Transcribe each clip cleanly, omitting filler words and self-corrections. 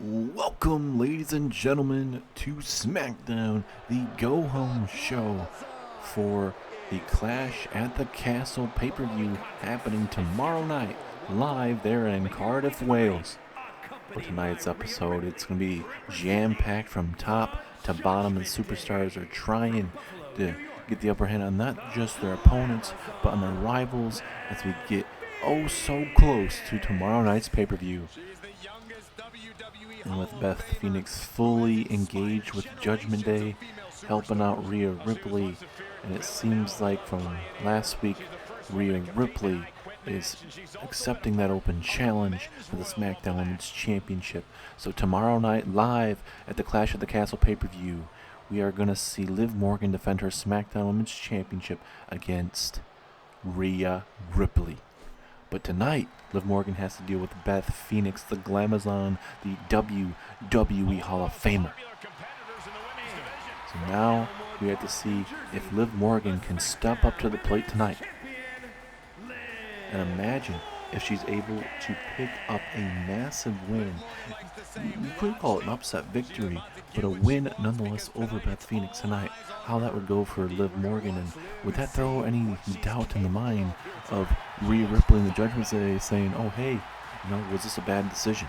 Welcome, ladies and gentlemen, to SmackDown, the go-home show for the Clash at the Castle pay-per-view happening tomorrow night, live there in Cardiff, Wales. For tonight's episode, it's going to be jam-packed from top to bottom, and superstars are trying to get the upper hand on not just their opponents, but on their rivals as we get oh so close to tomorrow night's pay-per-view. And with Beth Phoenix fully engaged with Judgment Day, helping out Rhea Ripley, and it seems like from last week, Rhea Ripley is accepting that open challenge for the SmackDown Women's Championship. So tomorrow night, live at the Clash at the Castle pay-per-view, we are going to see Liv Morgan defend her SmackDown Women's Championship against Rhea Ripley. But tonight, Liv Morgan has to deal with Beth Phoenix, the Glamazon, the WWE Hall of Famer. So now we have to see if Liv Morgan can step up to the plate tonight. And imagine if she's able to pick up a massive win. You couldn't call it an upset victory, but a win nonetheless over Beth Phoenix tonight. How that would go for Liv Morgan, and would that throw any doubt in the mind of Rhea Ripley in the Judgment Day saying, oh hey, was this a bad decision?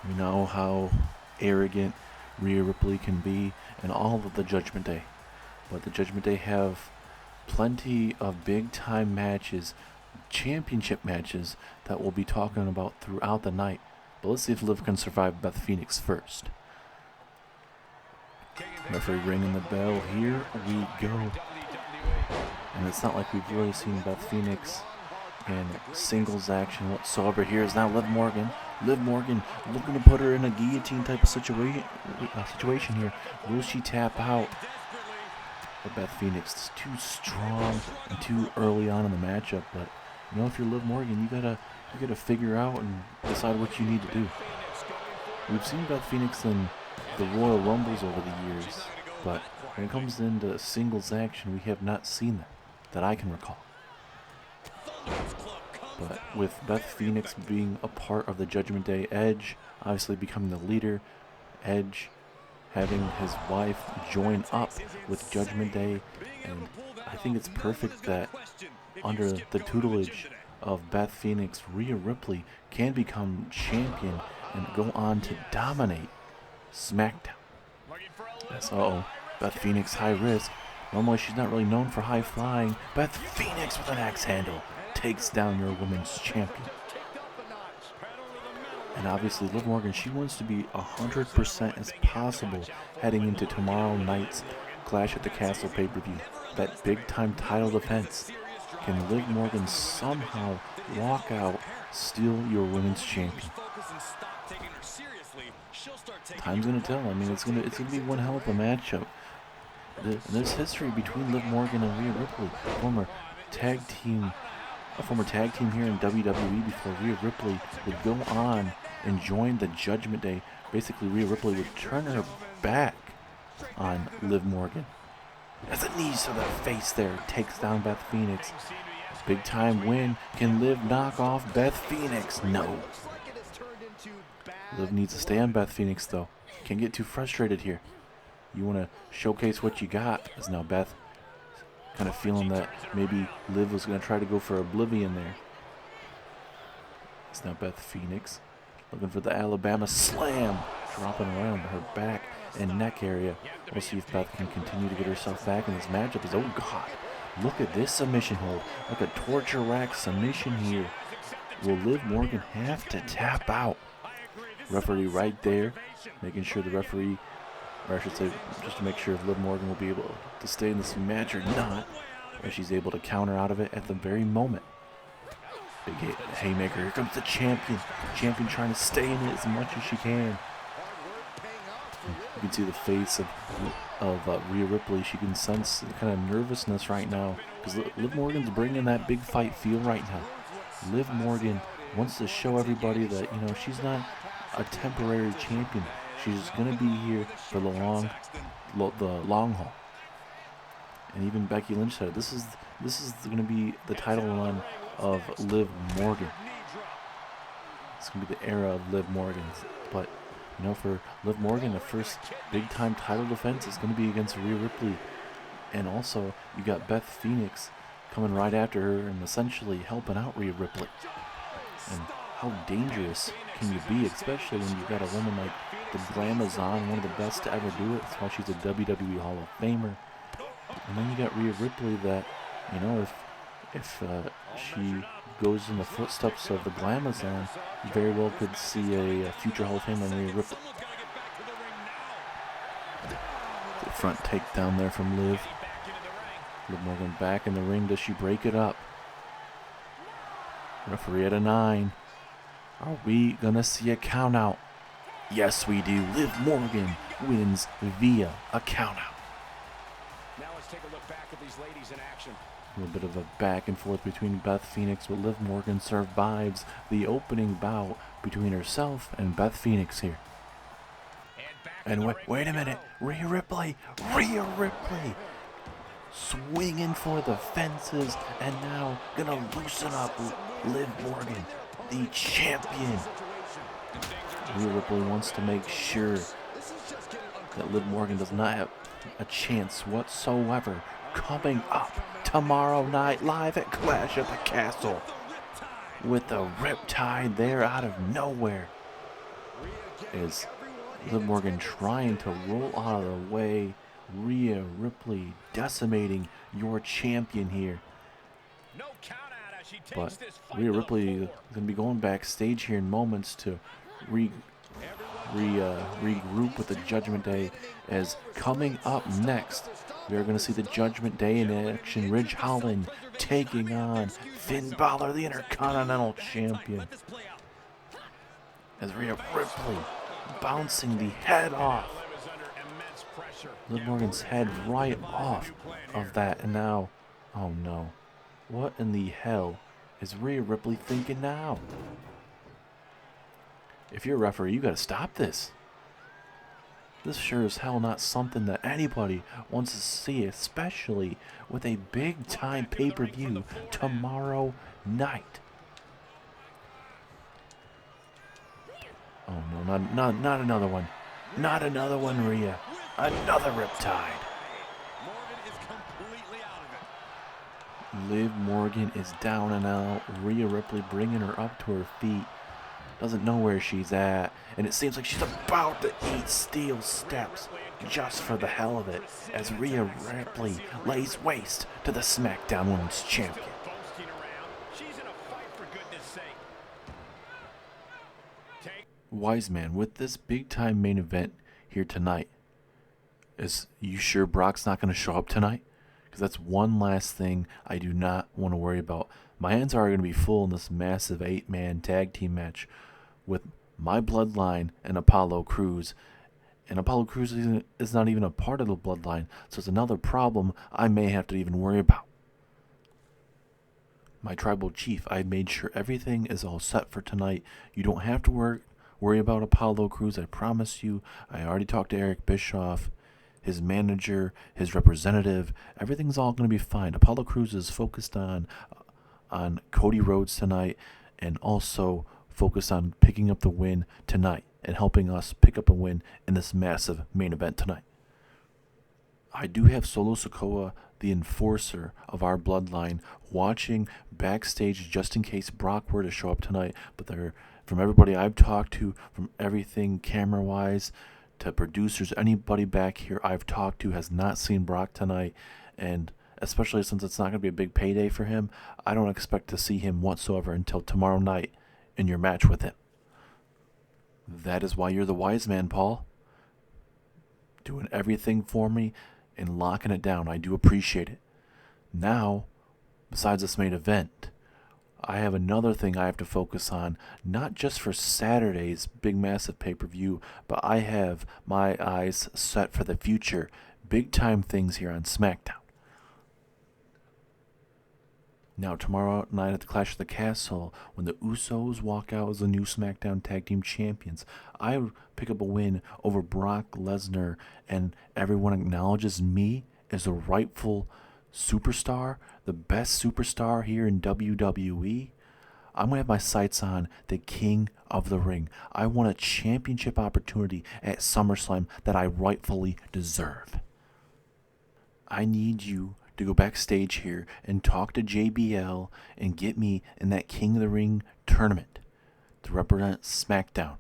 We know how arrogant Rhea Ripley can be and all of the Judgment Day. But the Judgment Day have plenty of big time matches, championship matches that we'll be talking about throughout the night. But let's see if Liv can survive Beth Phoenix first. Referee ringing the bell. Here we go. And it's not like we've really seen Beth Phoenix in singles action whatsoever. Here is now Liv Morgan. Liv Morgan looking to put her in a guillotine type of situation here. Will she tap out? But Beth Phoenix is too strong and too early on in the matchup. But if you're Liv Morgan, you gotta figure out and decide what you need to do. We've seen Beth Phoenix in the Royal Rumbles over the years, but when it comes into singles action, we have not seen that I can recall. But with Beth Phoenix being a part of the Judgment Day, Edge obviously becoming the leader, Edge having his wife join up with Judgment Day, and I think it's perfect that under the tutelage of Beth Phoenix, Rhea Ripley can become champion and go on to dominate SmackDown. Yes, Beth Phoenix, high risk. Normally she's not really known for high flying. Beth Phoenix with an axe handle takes down your women's champion. And obviously Liv Morgan, she wants to be 100% as possible heading into tomorrow night's Clash at the Castle pay-per-view. That big time title defense. Can Liv Morgan somehow walk out, steal your women's champion? Time's gonna tell. I mean, it's gonna be one hell of a matchup. There's history between Liv Morgan and Rhea Ripley, a former tag team here in WWE before Rhea Ripley would go on and join the Judgment Day. Basically, Rhea Ripley would turn her back on Liv Morgan. As a knee to the face there, takes down Beth Phoenix. Big time win. Can Liv knock off Beth Phoenix? No. Liv needs to stay on Beth Phoenix though. Can't get too frustrated here. You want to showcase what you got. As now Beth kind of feeling that maybe Liv was going to try to go for Oblivion there. It's now Beth Phoenix looking for the Alabama Slam. Dropping around her back and neck area. We'll see if Beth can continue to get herself back in this matchup. Oh God, look at this submission hold. Like a torture rack submission here. Will Liv Morgan have to tap out? Referee right there, making sure the referee, or I should say, just to make sure if Liv Morgan will be able to stay in this match or not, or she's able to counter out of it at the very moment. Big hit, haymaker. Here comes the champion. Champion trying to stay in it as much as she can. You can see the face of Rhea Ripley. She can sense the kind of nervousness right now because Liv Morgan's bringing that big fight feel right now. Liv Morgan wants to show everybody that she's not a temporary champion. She's gonna be here for the long haul. And even Becky Lynch said this is gonna be the title run of Liv Morgan. It's going to be the era of Liv Morgan's. But, you know, for Liv Morgan, the first big-time title defense is going to be against Rhea Ripley. And also, you got Beth Phoenix coming right after her and essentially helping out Rhea Ripley. And how dangerous can you be, especially when you've got a woman like the Glamazon, one of the best to ever do it. That's why she's a WWE Hall of Famer. And then you got Rhea Ripley that, you know, if she goes in the footsteps of the Glamazon, you very well could see a future Hall of Famer in Rhea Ripley. The front takedown there from Liv. Liv Morgan back in the ring. Does she break it up? Referee at a 9. Are we going to see a count out? Yes, we do. Liv Morgan wins via a count out. Now let's take a look back at these ladies in action. A little bit of a back and forth between Beth Phoenix, but Liv Morgan survives the opening bout between herself and Beth Phoenix here. And wait a minute. Rhea Ripley swinging for the fences and now gonna loosen up Liv Morgan, the champion. Rhea Ripley wants to make sure that Liv Morgan does not have a chance whatsoever. Coming up tomorrow night live at Clash at the Castle with a riptide there out of nowhere. Is Liv Morgan trying to roll out of the way. Rhea Ripley decimating your champion here. But Rhea Ripley is going to be going backstage here in moments to regroup with the Judgment Day, as coming up next we are going to see the Judgment Day in action. Ridge Holland taking on Finn Balor, the Intercontinental Champion, as Rhea Ripley bouncing the head off Liv Morgan's head right off of that. And now, oh no, what in the hell is Rhea Ripley thinking now? If you're a referee, you gotta stop this. This sure as hell not something that anybody wants to see, especially with a big time pay-per-view tomorrow night. Oh no, not another one. Not another one, Rhea. Another riptide. Liv Morgan is down and out. Rhea Ripley bringing her up to her feet. Doesn't know where she's at. And it seems like she's about to eat steel steps just for the hell of it, as Rhea Ripley lays waste to the SmackDown Women's Champion. Wise man, with this big time main event here tonight, is you sure Brock's not going to show up tonight? Because that's one last thing I do not want to worry about. My hands are going to be full in this massive 8-man tag team match with my Bloodline and Apollo Crews. And Apollo Crews is not even a part of the Bloodline, so it's another problem I may have to even worry about. My tribal chief, I made sure everything is all set for tonight. You don't have to worry about Apollo Crews, I promise you. I already talked to Eric Bischoff, his manager, his representative. Everything's all going to be fine. Apollo Crews is focused on Cody Rhodes tonight, and also focused on picking up the win tonight and helping us pick up a win in this massive main event tonight. I do have Solo Sikoa, the enforcer of our Bloodline, watching backstage just in case Brock were to show up tonight. But from everybody I've talked to, from everything camera-wise to producers, anybody back here I've talked to has not seen Brock tonight. And especially since it's not going to be a big payday for him, I don't expect to see him whatsoever until tomorrow night in your match with him. That is why you're the wise man, Paul. Doing everything for me and locking it down. I do appreciate it. Now, besides this main event, I have another thing I have to focus on, not just for Saturday's big massive pay-per-view, but I have my eyes set for the future. Big time things here on SmackDown. Now, tomorrow night at the Clash of the Castle, when the Usos walk out as the new SmackDown Tag Team Champions, I pick up a win over Brock Lesnar, and everyone acknowledges me as the rightful superstar, the best superstar here in WWE. I'm going to have my sights on the King of the Ring. I want a championship opportunity at SummerSlam that I rightfully deserve. I need you to go backstage here and talk to JBL and get me in that King of the Ring tournament to represent SmackDown.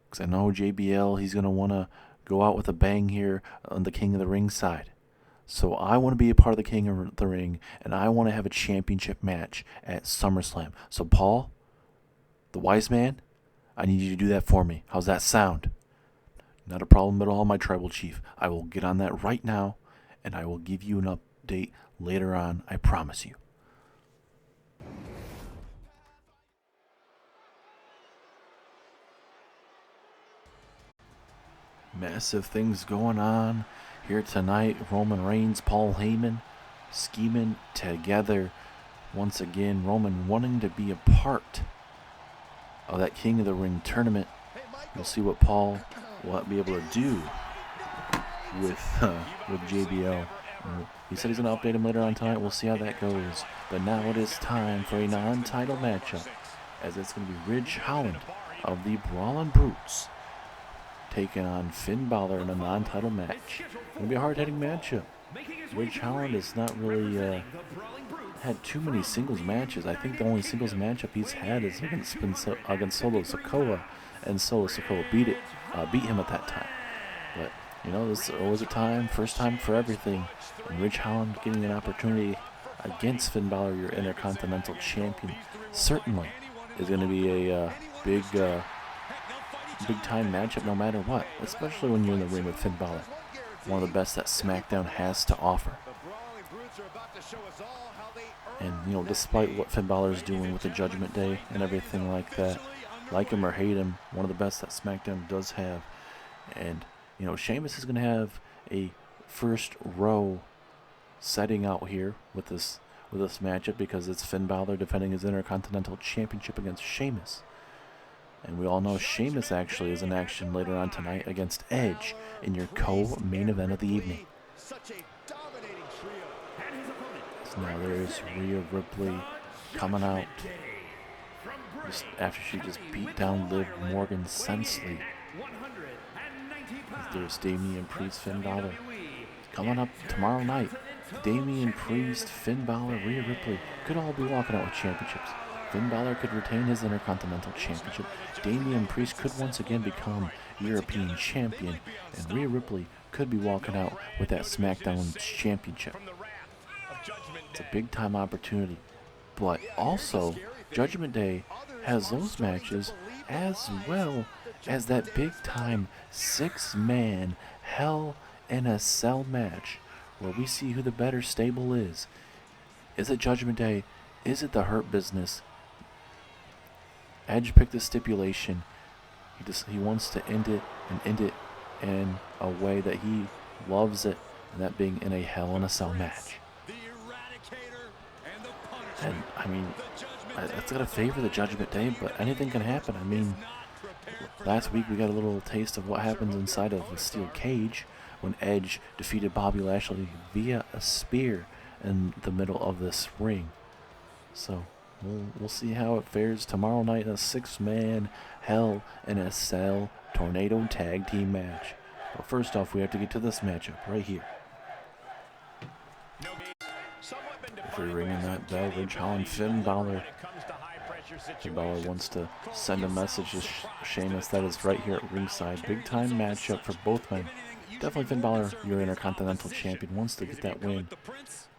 Because I know JBL, he's going to want to go out with a bang here on the King of the Ring side. So I want to be a part of the King of the Ring, and I want to have a championship match at SummerSlam. So Paul, the wise man, I need you to do that for me. How's that sound? Not a problem at all, my tribal chief. I will get on that right now, and I will give you an update later on, I promise you. Massive things going on here tonight. Roman Reigns, Paul Heyman scheming together once again. Roman wanting to be a part of that King of the Ring tournament. We'll see what Paul will be able to do with JBL. He said he's going to update him later on tonight. We'll see how that goes. But now it is time for a non-title matchup, as it's going to be Ridge Holland of the Brawlin' Brutes taking on Finn Balor in a non-title match. It's going to be a hard-hitting matchup. Ridge Holland has not really had too many singles matches. I think the only singles matchup he's had is against Solo Sikoa, and Solo Sikoa beat him at that time. But you know, this was a time, first time for everything, and Ridge Holland getting an opportunity against Finn Balor, your Intercontinental Champion, certainly is going to be a big time matchup no matter what, especially when you're in the ring with Finn Balor, one of the best that SmackDown has to offer. And you know, despite what Finn Balor is doing with the Judgment Day and everything like that, like him or hate him, one of the best that SmackDown does have. And you know, Sheamus is going to have a first row setting out here with this matchup, because it's Finn Balor defending his Intercontinental Championship against Sheamus. And we all know Sheamus actually is in action later on tonight against Edge in your co-main event of the evening. So now there's Rhea Ripley coming out just after she just beat down Liv Morgan senselessly. There's Damian Priest, Finn Balor. Coming up tomorrow night, Damian Priest, Finn Balor, Rhea Ripley could all be walking out with championships. Finn Balor could retain his Intercontinental Championship. Damian Priest could once again become European Champion. And Rhea Ripley could be walking out with that SmackDown Championship. It's a big-time opportunity. But also, Judgment Day has those matches as well as that big-time 6-man Hell in a Cell match, where we see who the better stable is. Is it Judgment Day? Is it the Hurt Business? Edge picked the stipulation. He wants to end it in a way that he loves it, and that being in a Hell in a Cell match. And I mean, it's gotta favor the Judgment Day, but anything can happen. I mean, last week we got a little taste of what happens inside of a steel cage when Edge defeated Bobby Lashley via a spear in the middle of this ring. So we'll see how it fares tomorrow night in a 6-man Hell in a Cell Tornado Tag Team match. But first off, we have to get to this matchup right here. If we're ringing that bell, Ridge Holland, Finn Balor. Finn Balor wants to send a message to Sheamus that is right here at ringside. Big time matchup for both men. Definitely Finn Balor, your Intercontinental Champion, wants to get that win.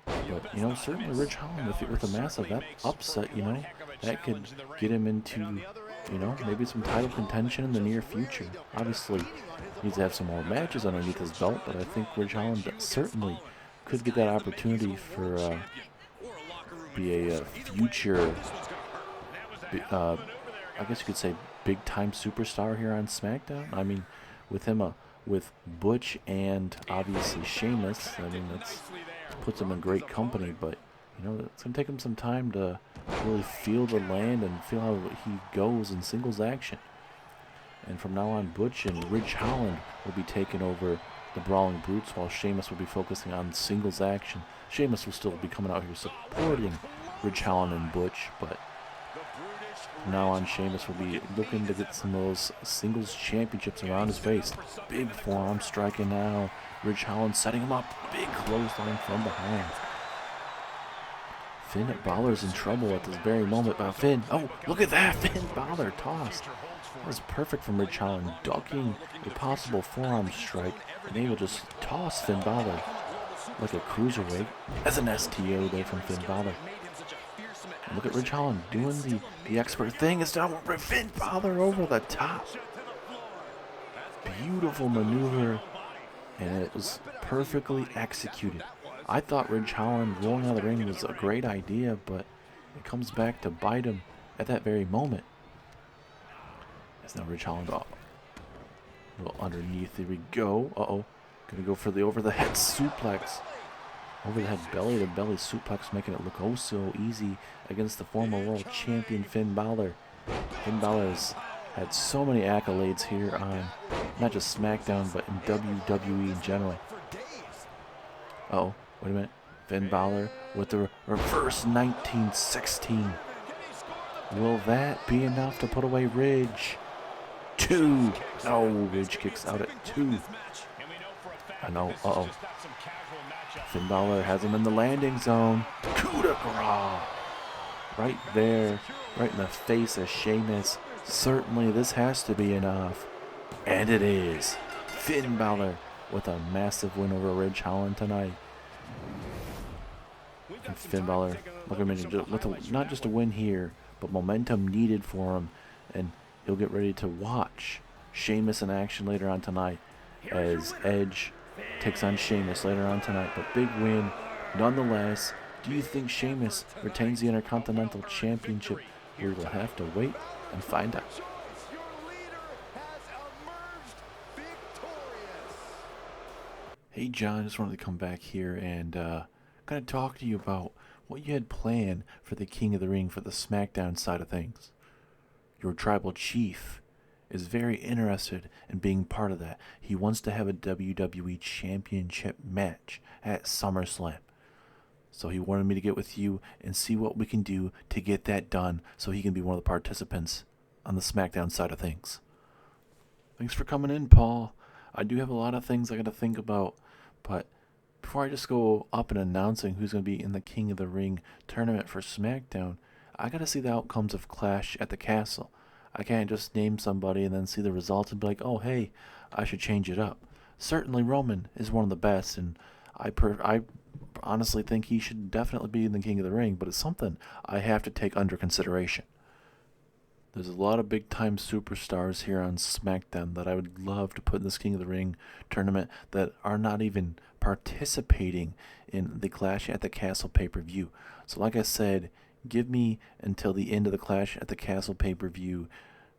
But, you know, certainly Ridge Holland, with a massive upset, you know, that could get him into, you know, maybe some title contention in the near future. Obviously, he needs to have some more matches underneath his belt, but I think Ridge Holland certainly could get that opportunity for be a future, I guess you could say, big-time superstar here on SmackDown. I mean, with him, with Butch and obviously Sheamus, I mean, that puts him in great company. But you know, it's gonna take him some time to really feel the land and feel how he goes in singles action. And from now on, Butch and Ridge Holland will be taking over the Brawling Brutes, while Sheamus will be focusing on singles action. Sheamus will still be coming out here supporting Ridge Holland and Butch, but From now on, Sheamus will be looking to get some of those singles championships around his waist. Big forearm striking now. Ridge Holland setting him up. Big clothesline from behind. Finn Balor's in trouble at this very moment. But Finn, oh, look at that. Finn Balor tossed. That was perfect from Ridge Holland, ducking a possible forearm strike and able to just toss Finn Balor like a cruiserweight. As an STO there from Finn Balor. And look at Ridge Holland doing the expert thing. It's down with Finn Balor over the top. Beautiful maneuver, and it was perfectly executed. I thought Ridge Holland rolling out of the ring was a great idea, but it comes back to bite him at that very moment. As now Ridge Holland up. A little underneath. There we go. Uh-oh. Gonna go for the over-the-head suplex. Over-the-head belly-to-belly suplex, making it look oh so easy against the former world champion Finn Balor. Finn Balor has had so many accolades here on not just SmackDown, but in WWE in general. Uh-oh. Wait a minute. Finn Balor with the reverse 1916. Will that be enough to put away Ridge? 2. No, Ridge kicks out at 2. I know. Uh-oh. Finn Balor has him in the landing zone. Coup de grace. Right there. Right in the face of Sheamus. Certainly this has to be enough. And it is. Finn Balor with a massive win over Ridge Holland tonight. And Finn Balor, like I mentioned, with not just a win here, but momentum needed for him. And he'll get ready to watch Sheamus in action later on tonight as Edge takes on Sheamus later on tonight. But big win nonetheless. Do you think Sheamus retains the Intercontinental Championship? We will have to wait and find out. Hey John, I just wanted to come back here and kind of talk to you about what you had planned for the King of the Ring for the SmackDown side of things. Your tribal chief is very interested in being part of that. He wants to have a WWE Championship match at SummerSlam. So he wanted me to get with you and see what we can do to get that done so he can be one of the participants on the SmackDown side of things. Thanks for coming in, Paul. I do have a lot of things I got to think about, but before I just go up and announcing who's going to be in the King of the Ring tournament for SmackDown, I got to see the outcomes of Clash at the Castle. I can't just name somebody and then see the results and be like, oh, hey, I should change it up. Certainly Roman is one of the best, and I honestly think he should definitely be in the King of the Ring, but it's something I have to take under consideration. There's a lot of big-time superstars here on SmackDown that I would love to put in this King of the Ring tournament that are not even participating in the Clash at the Castle pay-per-view. So like I said, give me until the end of the Clash at the Castle pay-per-view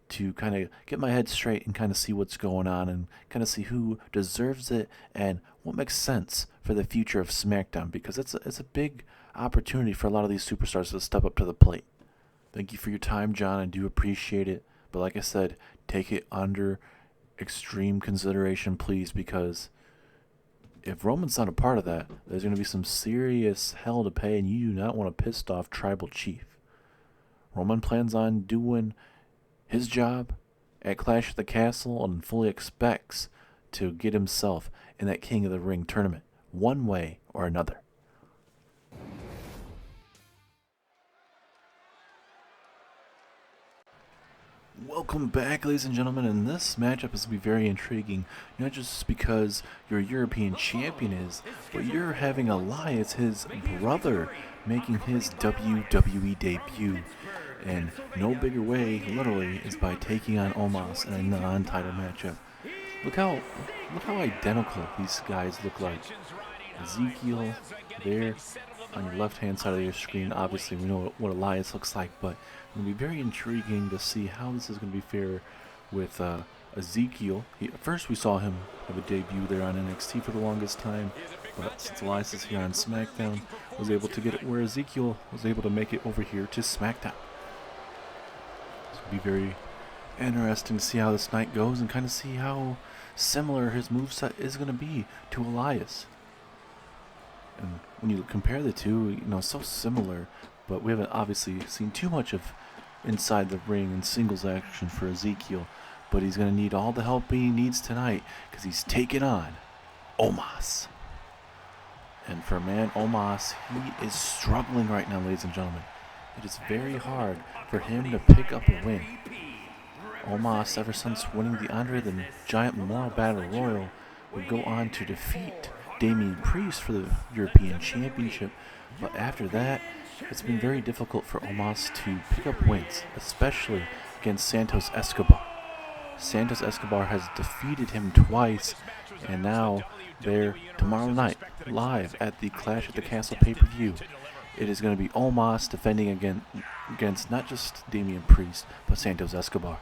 to kind of get my head straight and kind of see what's going on and kind of see who deserves it and what makes sense for the future of SmackDown, because it's a big opportunity for a lot of these superstars to step up to the plate. Thank you for your time, John. I do appreciate it. But like I said, take it under extreme consideration, please, because if Roman's not a part of that, there's going to be some serious hell to pay, and you do not want a pissed off tribal chief. Roman plans on doing his job at Clash at the Castle and fully expects to get himself in that King of the Ring tournament, one way or another. Welcome back, ladies and gentlemen, and this matchup is going to be very intriguing, not just because your European champion is, but you're having Elias, his brother, making his WWE debut. And no bigger way, literally, is by taking on Omos in a non-title matchup. Look how identical these guys look like. Ezekiel there on your left-hand side of your screen. Obviously, we know what Elias looks like, but it'll be very intriguing to see how this is going to be fair with Ezekiel. First, we saw him have a debut there on NXT for the longest time, but since Elias is here on SmackDown, was able to get it where Ezekiel was able to make it over here to SmackDown. It'll be very interesting to see how this night goes and kind of see how similar his moveset is going to be to Elias. And when you compare the two, so similar, but we haven't obviously seen too much of inside the ring in singles action for Ezekiel. But he's going to need all the help he needs tonight because he's taking on Omos. And for man Omos, he is struggling right now, ladies and gentlemen. It is very hard for him to pick up a win. Omos, ever since winning the Andre the Giant Memorial Battle Royal, would go on to defeat Damian Priest for the European Championship. But after that, it's been very difficult for Omos to pick up wins, especially against Santos Escobar. Santos Escobar has defeated him twice, and now they're tomorrow night live at the Clash at the Castle pay-per-view. It is going to be Omos defending against not just Damian Priest, but Santos Escobar.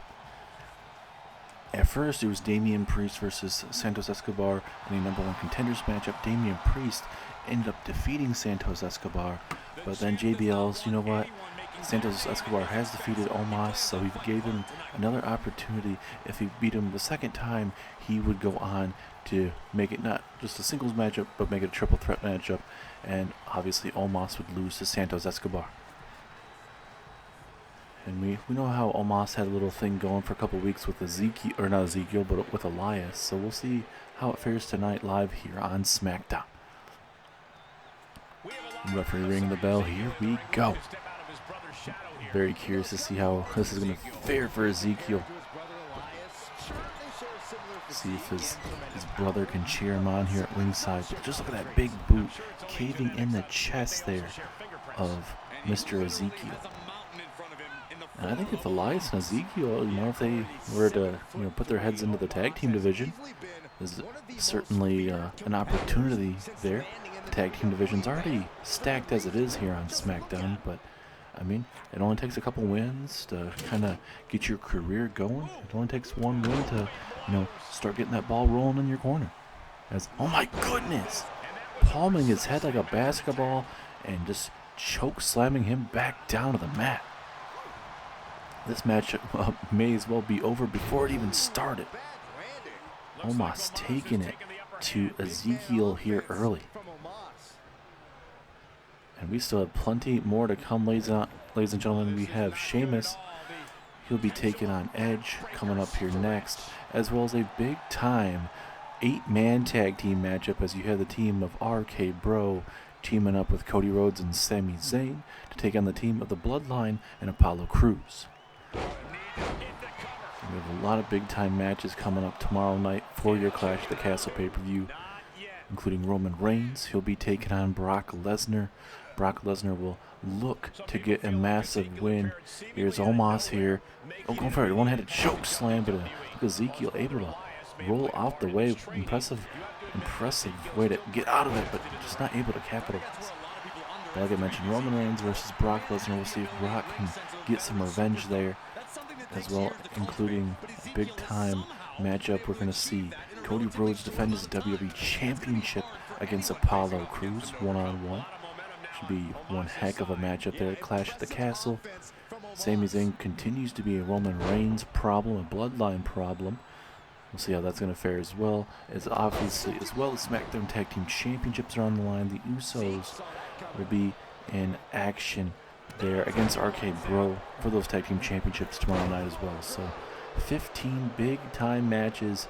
At first, it was Damian Priest versus Santos Escobar in a number one contenders matchup. Damian Priest ended up defeating Santos Escobar, but then JBL's, you know what? Santos Escobar has defeated Omos, so he gave him another opportunity. If he beat him the second time, he would go on to make it not just a singles matchup, but make it a triple threat matchup. And obviously Omos would lose to Santos Escobar. And we know how Omos had a little thing going for a couple weeks with Ezekiel, or not Ezekiel, but with Elias. So we'll see how it fares tonight live here on SmackDown. Referee ringing the bell. Here we go. Very curious to see how this is going to fare for Ezekiel. See if his brother can cheer him on here at ringside. But just look at that big boot caving in the chest there of Mr. Ezekiel. And I think if Elias and Ezekiel, if they were to, put their heads into the tag team division, there's certainly an opportunity there. The tag team division's already stacked as it is here on SmackDown, but I mean, it only takes a couple wins to kind of get your career going. It only takes one win to, start getting that ball rolling in your corner. Oh my goodness! Palming his head like a basketball and just choke slamming him back down to the mat. This match may as well be over before it even started. Omos taking it to Ezekiel here early. And we still have plenty more to come, ladies and gentlemen. We have Sheamus. He'll be taking on Edge coming up here next, as well as a big-time 8-man tag team matchup as you have the team of RK Bro teaming up with Cody Rhodes and Sami Zayn to take on the team of the Bloodline and Apollo Crews. We have a lot of big-time matches coming up tomorrow night for your Clash at the Castle pay-per-view, including Roman Reigns. He'll be taking on Brock Lesnar. Brock Lesnar will look to get a massive win. Here's Omos here. Oh, going for it. One-handed choke slam, but look at Ezekiel able to roll out the way. Impressive way to get out of it, but just not able to capitalize. But like I mentioned, Roman Reigns versus Brock Lesnar. We'll see if Brock can get some revenge there, as well, including a big-time matchup. We're going to see Cody Rhodes defend his WWE Championship against Apollo Crews one-on-one. Should be one heck of a matchup there at Clash at the Castle. Sami Zayn continues to be a Roman Reigns problem, a Bloodline problem. We'll see how that's going to fare as well. As obviously, as well as SmackDown Tag Team Championships are on the line. The Usos will be in action there against RK Bro for those Tag Team Championships tomorrow night as well. So 15 big-time matches.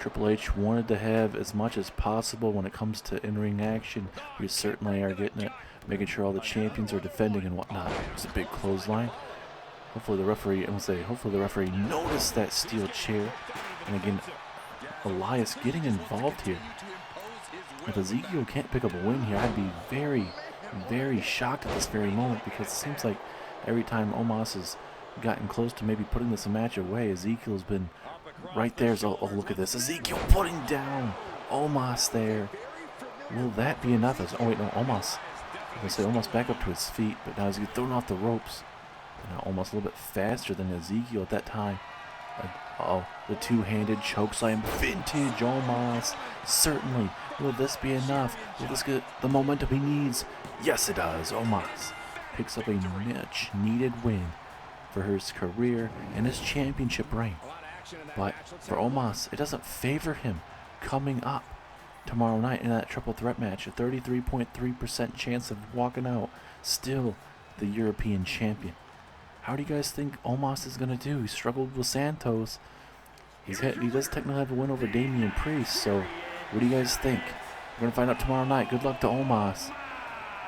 Triple H wanted to have as much as possible when it comes to in-ring action. We certainly are getting it, making sure all the champions are defending and whatnot. It's a big clothesline. Hopefully the referee noticed that steel chair. And again, Elias getting involved here. If Ezekiel can't pick up a win here, I'd be very, very shocked at this very moment, because it seems like every time Omos has gotten close to maybe putting this match away, Ezekiel's been right there. So, oh, look at this. Ezekiel putting down Omos there. Will that be enough? Oh, wait, no, Omos. I was going to say Omos back up to his feet, but now he's getting thrown off the ropes. Now almost a little bit faster than Ezekiel at that time. The two-handed chokeslam. Vintage Omos. Certainly. Will this be enough? Will this get the momentum he needs? Yes, it does. Omos picks up a much-needed win for his career and his championship reign. But for Omos, it doesn't favor him coming up tomorrow night in that triple threat match. A 33.3% chance of walking out still the European champion. How do you guys think Omos is going to do? He struggled with Santos. He does technically have a win over Damian Priest, so what do you guys think? We're going to find out tomorrow night. Good luck to Omos.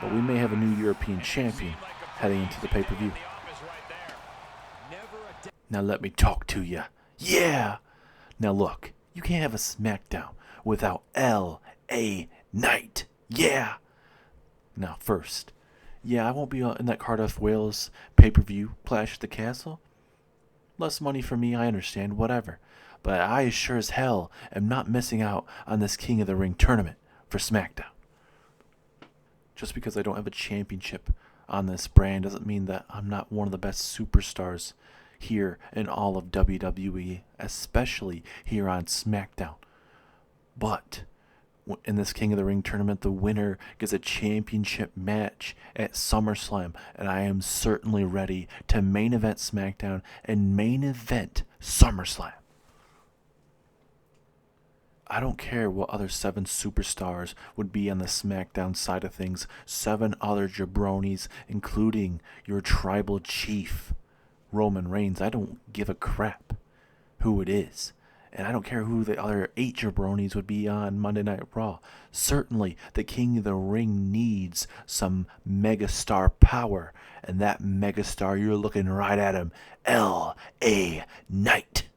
But we may have a new European champion heading into the pay-per-view. Now let me talk to ya. Yeah! Now look, you can't have a SmackDown without L.A. Knight. Yeah! Now first, yeah, I won't be in that Cardiff Wales pay-per-view, Clash at the Castle. Less money for me, I understand, whatever. But I sure as hell am not missing out on this King of the Ring tournament for SmackDown. Just because I don't have a championship on this brand doesn't mean that I'm not one of the best superstars here in all of WWE, especially here on SmackDown. But in this King of the Ring tournament, the winner gets a championship match at SummerSlam, and I am certainly ready to main event SmackDown and main event SummerSlam. I don't care what other 7 superstars would be on the SmackDown side of things. 7 other jabronis, including your tribal chief, Roman Reigns. I don't give a crap who it is. And I don't care who the other 8 jabronis would be on Monday Night Raw. Certainly, the King of the Ring needs some megastar power. And that megastar, you're looking right at him, L.A. Knight.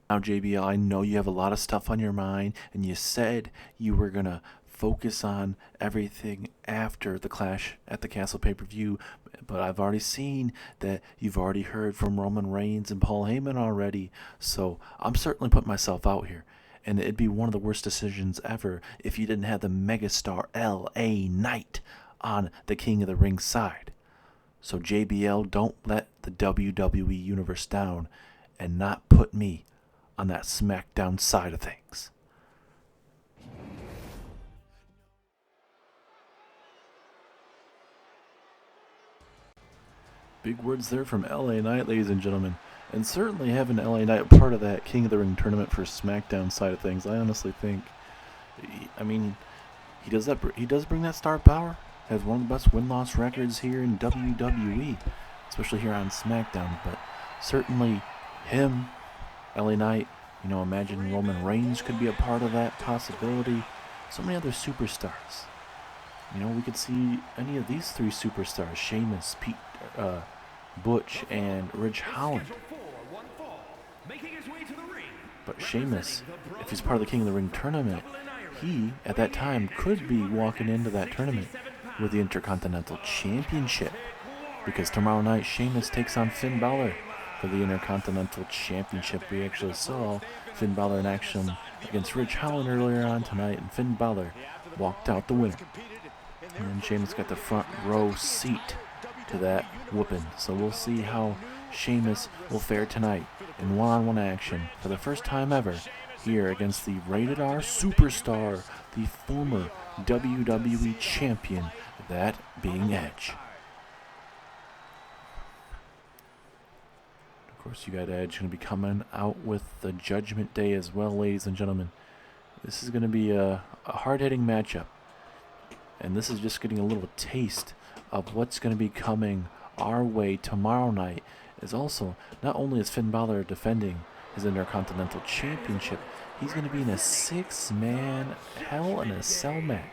Now, JBL, I know you have a lot of stuff on your mind, and you said you were going to focus on everything after the Clash at the Castle pay-per-view, but I've already seen that you've already heard from Roman Reigns and Paul Heyman already, so I'm certainly putting myself out here, and it'd be one of the worst decisions ever if you didn't have the megastar L.A. Knight on the King of the Ring side. So JBL, don't let the WWE Universe down and not put me on that SmackDown side of things. Big words there from LA Knight, ladies and gentlemen. And certainly having LA Knight part of that King of the Ring tournament for SmackDown side of things, I honestly think, he does bring that star power. Has one of the best win-loss records here in WWE, especially here on SmackDown. But certainly him, LA Knight, imagine Roman Reigns could be a part of that possibility. So many other superstars. We could see any of these 3 superstars, Sheamus, Butch, and Ridge Holland. But Sheamus, if he's part of the King of the Ring tournament, he, at that time, could be walking into that tournament with the Intercontinental Championship. Because tomorrow night, Sheamus takes on Finn Balor for the Intercontinental Championship. We actually saw Finn Balor in action against Ridge Holland earlier on tonight, and Finn Balor walked out the winner. And Sheamus got the front row seat to that whooping. So we'll see how Sheamus will fare tonight in one-on-one action for the first time ever here against the Rated R Superstar, the former WWE Champion, that being Edge. Of course, you got Edge going to be coming out with the Judgment Day as well, ladies and gentlemen. This is going to be a hard-hitting matchup. And this is just getting a little taste of what's going to be coming our way tomorrow night. Is also, not only is Finn Balor defending his Intercontinental Championship, he's going to be in a 6-man Hell in a Cell match.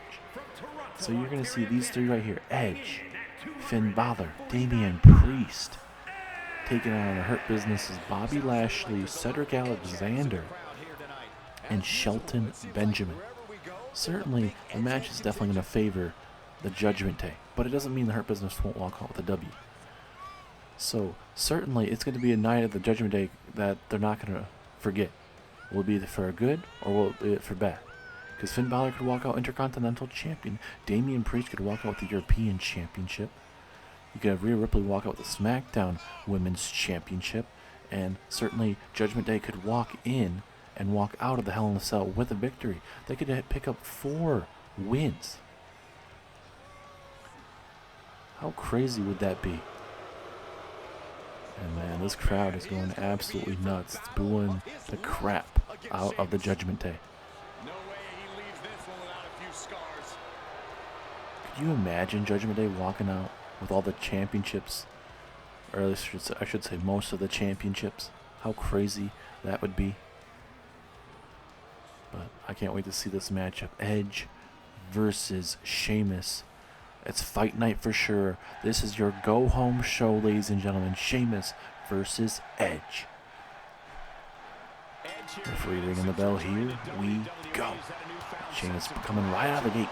So you're going to see these 3 right here. Edge, Finn Balor, Damian Priest. Taking on the Hurt Business's Bobby Lashley, Cedric Alexander, and Shelton Benjamin. Certainly, the match is definitely going to favor the Judgment Day, but it doesn't mean the Hurt Business won't walk out with a W. So, certainly, it's going to be a night of the Judgment Day that they're not going to forget. Will it be for good, or will it be for bad? Because Finn Balor could walk out Intercontinental Champion, Damian Priest could walk out with the European Championship, you could have Rhea Ripley walk out with the SmackDown Women's Championship, and certainly Judgment Day could walk in and walk out of the Hell in a Cell with a victory. They could pick up 4 wins. How crazy would that be? And man, this crowd is going absolutely nuts. It's booing the crap out of the Judgment Day. Could you imagine Judgment Day walking out with all the championships Or at least I should say most of the championships. How crazy that would be. But I can't wait to see this matchup. Edge versus Sheamus. It's fight night for sure. This is your go-home show, ladies and gentlemen. Sheamus versus Edge. Referee ringing the bell. Here we go. Sheamus coming right out of the gate.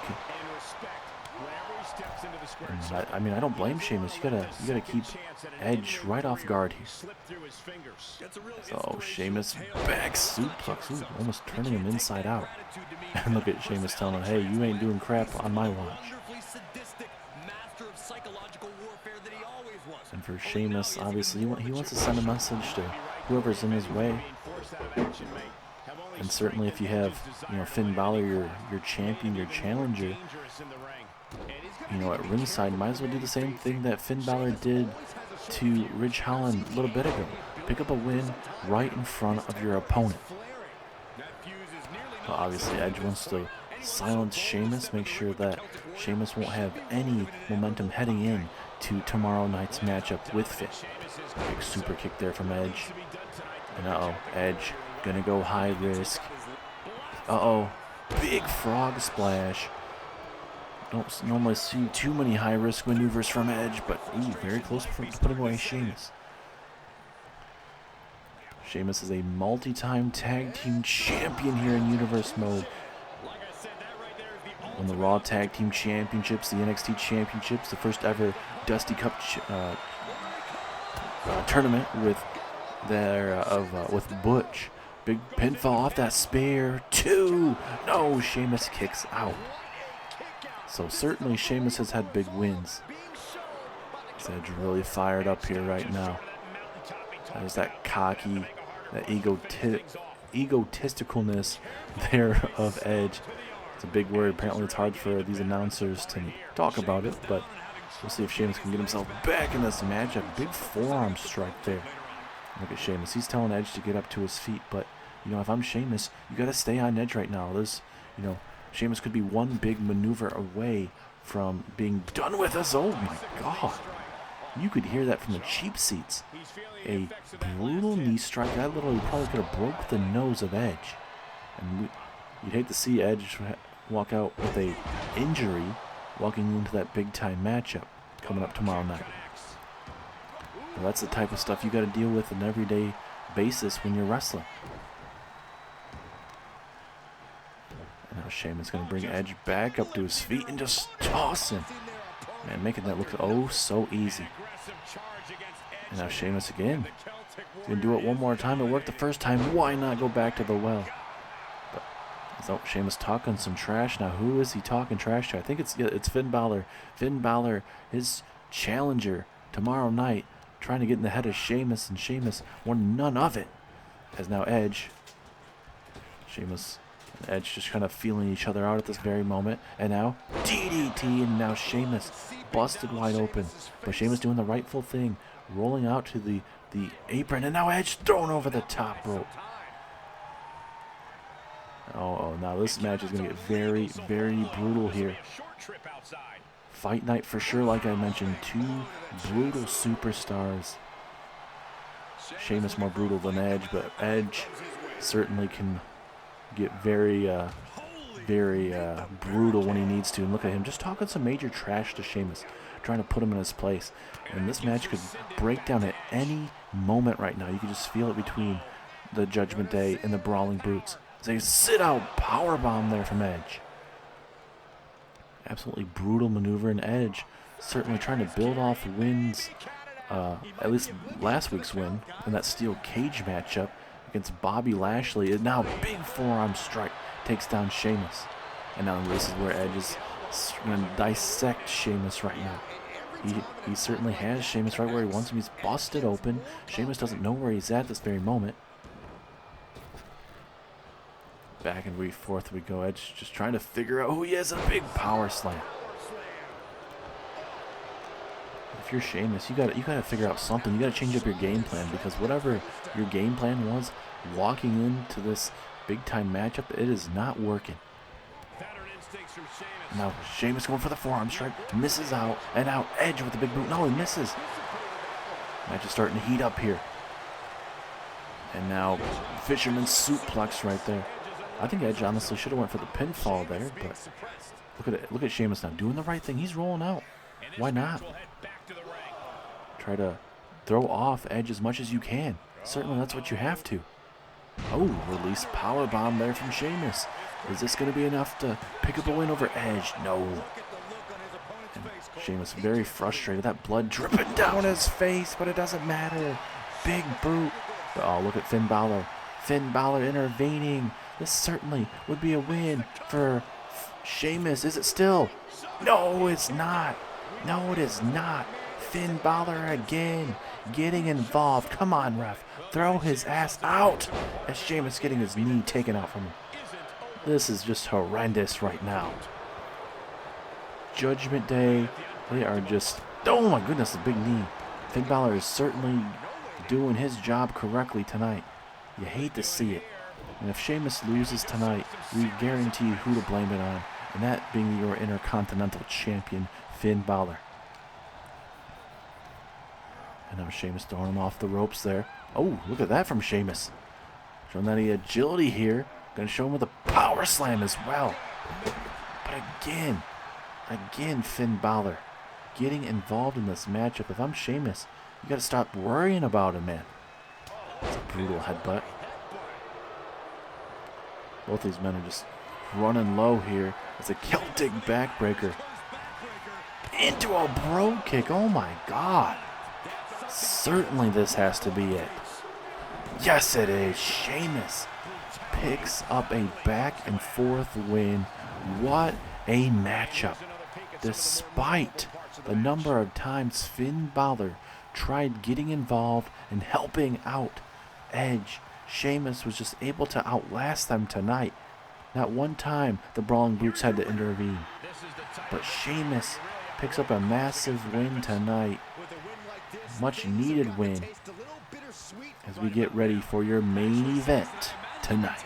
And I mean, I don't blame Sheamus. You gotta keep Edge right off guard here. So Sheamus back suplex, ooh, almost turning him inside out. And look at Sheamus telling him, "Hey, you ain't doing crap on my watch." And for Sheamus, obviously, he wants to send a message to whoever's in his way. And certainly, if you have, Finn Balor, your champion, your challenger, at ringside, might as well do the same thing that Finn Balor did to Ridge Holland a little bit ago. Pick up a win right in front of your opponent. Well, obviously, Edge wants to silence Sheamus, make sure that Sheamus won't have any momentum heading in to tomorrow night's matchup with Finn. Big super kick there from Edge. And Edge gonna go high risk. Big frog splash. Don't normally see too many high risk maneuvers from Edge, but very close to putting away Sheamus. Sheamus is a multi-time tag team champion here in Universe mode. Won the Raw Tag Team Championships, the NXT Championships, the first ever Dusty Cup tournament with Butch. Big pinfall off that spear. 2. No, Sheamus kicks out. So certainly Sheamus has had big wins. Edge really fired up here right now. There's that cocky, that egotisticalness there of Edge. It's a big word. Apparently it's hard for these announcers to talk about it, but we'll see if Sheamus can get himself back in this matchup. Big forearm strike there. Look at Sheamus. He's telling Edge to get up to his feet, but if I'm Sheamus, you got to stay on Edge right now. Sheamus could be one big maneuver away from being done with us. Oh my God. You could hear that from the cheap seats. A brutal knee strike. That literally probably could have broke the nose of Edge. And you'd hate to see Edge walk out with a injury walking into that big time matchup coming up tomorrow night. Well, that's the type of stuff you got to deal with on an everyday basis when you're wrestling. And now Sheamus going to bring Edge back up to his feet and just toss him. Man, making that look so easy. And now Sheamus again. He's going to do it one more time. It worked the first time. Why not go back to the well? So Sheamus talking some trash. Now who is he talking trash to? I think it's Finn Balor. Finn Balor, his challenger tomorrow night, trying to get in the head of Sheamus, and Sheamus won none of it. As now Sheamus and Edge just kind of feeling each other out at this very moment. And now DDT, and now Sheamus busted wide open. But Sheamus doing the rightful thing, rolling out to the apron, and now Edge thrown over the top rope. Now this match is going to get very, very brutal here. Fight night for sure, like I mentioned. 2 brutal superstars. Sheamus more brutal than Edge, but Edge certainly can get very brutal when he needs to. And look at him just talking some major trash to Sheamus, trying to put him in his place. And this match could break down at any moment right now. You can just feel it between the Judgment Day and the Brawling Brutes. It's a sit-out powerbomb there from Edge. Absolutely brutal maneuver, and Edge certainly trying to build off wins, at least last week's win in that steel cage matchup against Bobby Lashley. And now big forearm strike takes down Sheamus. And now this is where Edge is going to dissect Sheamus right now. He certainly has Sheamus right where he wants him. He's busted open. Sheamus doesn't know where he's at this very moment. Back and forth we go. Edge just trying to figure out who he is. A big power slam. If you're Sheamus, you got to figure out something. You got to change up your game plan, because whatever your game plan was walking into this big time matchup, it is not working. Now Sheamus going for the forearm strike, misses out, and now Edge with the big boot. No, he misses. Match is starting to heat up here. And now Fisherman's suplex right there. I think Edge honestly should have went for the pinfall there, but look at it. Look at Sheamus now doing the right thing. He's rolling out. Why not? Try to throw off Edge as much as you can. Certainly that's what you have to. Oh, release powerbomb there from Sheamus. Is this going to be enough to pick up a win over Edge? No. And Sheamus very frustrated. That blood dripping down his face, but it doesn't matter. Big boot. Oh, look at Finn Balor. Finn Balor intervening. This certainly would be a win for Sheamus. Is it still? No, it's not. No, it is not. Finn Balor again getting involved. Come on, ref. Throw his ass out as Sheamus getting his knee taken out from him. This is just horrendous right now. Judgment Day, they are just... Oh my goodness, a big knee. Finn Balor is certainly doing his job correctly tonight. You hate to see it. And if Sheamus loses tonight, we guarantee who to blame it on. And that being your Intercontinental Champion, Finn Balor. And now Sheamus throwing him off the ropes there. Oh, look at that from Sheamus. Showing that he agility here. Gonna show him with a power slam as well. But again, Finn Balor getting involved in this matchup. If I'm Sheamus, you gotta stop worrying about him, man. It's a brutal headbutt. Both these men are just running low here. It's a Celtic backbreaker. Into a bro kick. Oh my God. Certainly this has to be it. Yes, it is. Sheamus picks up a back and forth win. What a matchup. Despite the number of times Finn Balor tried getting involved and helping out Edge, Sheamus was just able to outlast them tonight. Not one time the Brawling Brutes had to intervene. But Sheamus picks up a massive win tonight. Much needed win as we get ready for your main event tonight.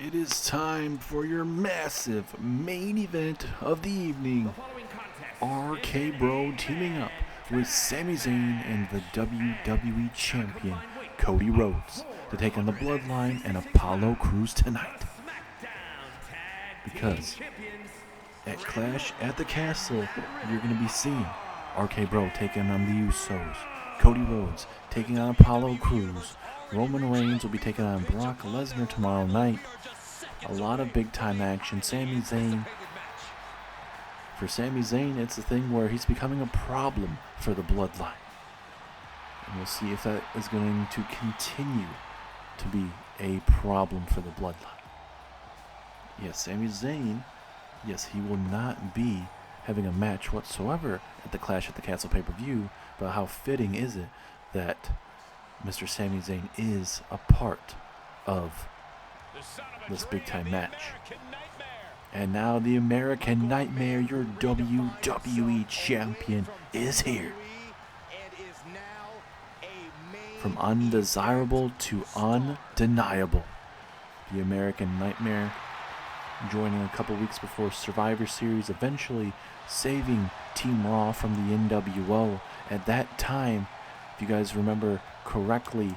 It is time for your massive main event of the evening. RK Bro teaming up with Sami Zayn and the WWE Champion Cody Rhodes to take on the Bloodline and Apollo Crews tonight. Because at Clash at the Castle, you're going to be seeing RK Bro taking on the Usos, Cody Rhodes taking on Apollo Crews, Roman Reigns will be taking on Brock Lesnar tomorrow night. A lot of big time action. Sami Zayn. For Sami Zayn, it's a thing where he's becoming a problem for the Bloodline. And we'll see if that is going to continue to be a problem for the Bloodline. Yes, Sami Zayn, yes, he will not be having a match whatsoever at the Clash at the Castle pay-per-view, but how fitting is it that Mr. Sami Zayn is a part of this big-time match. And now the American Nightmare, your WWE Champion, is here. From undesirable to undeniable. The American Nightmare joining a couple weeks before Survivor Series, eventually saving Team Raw from the NWO. At that time, if you guys remember correctly,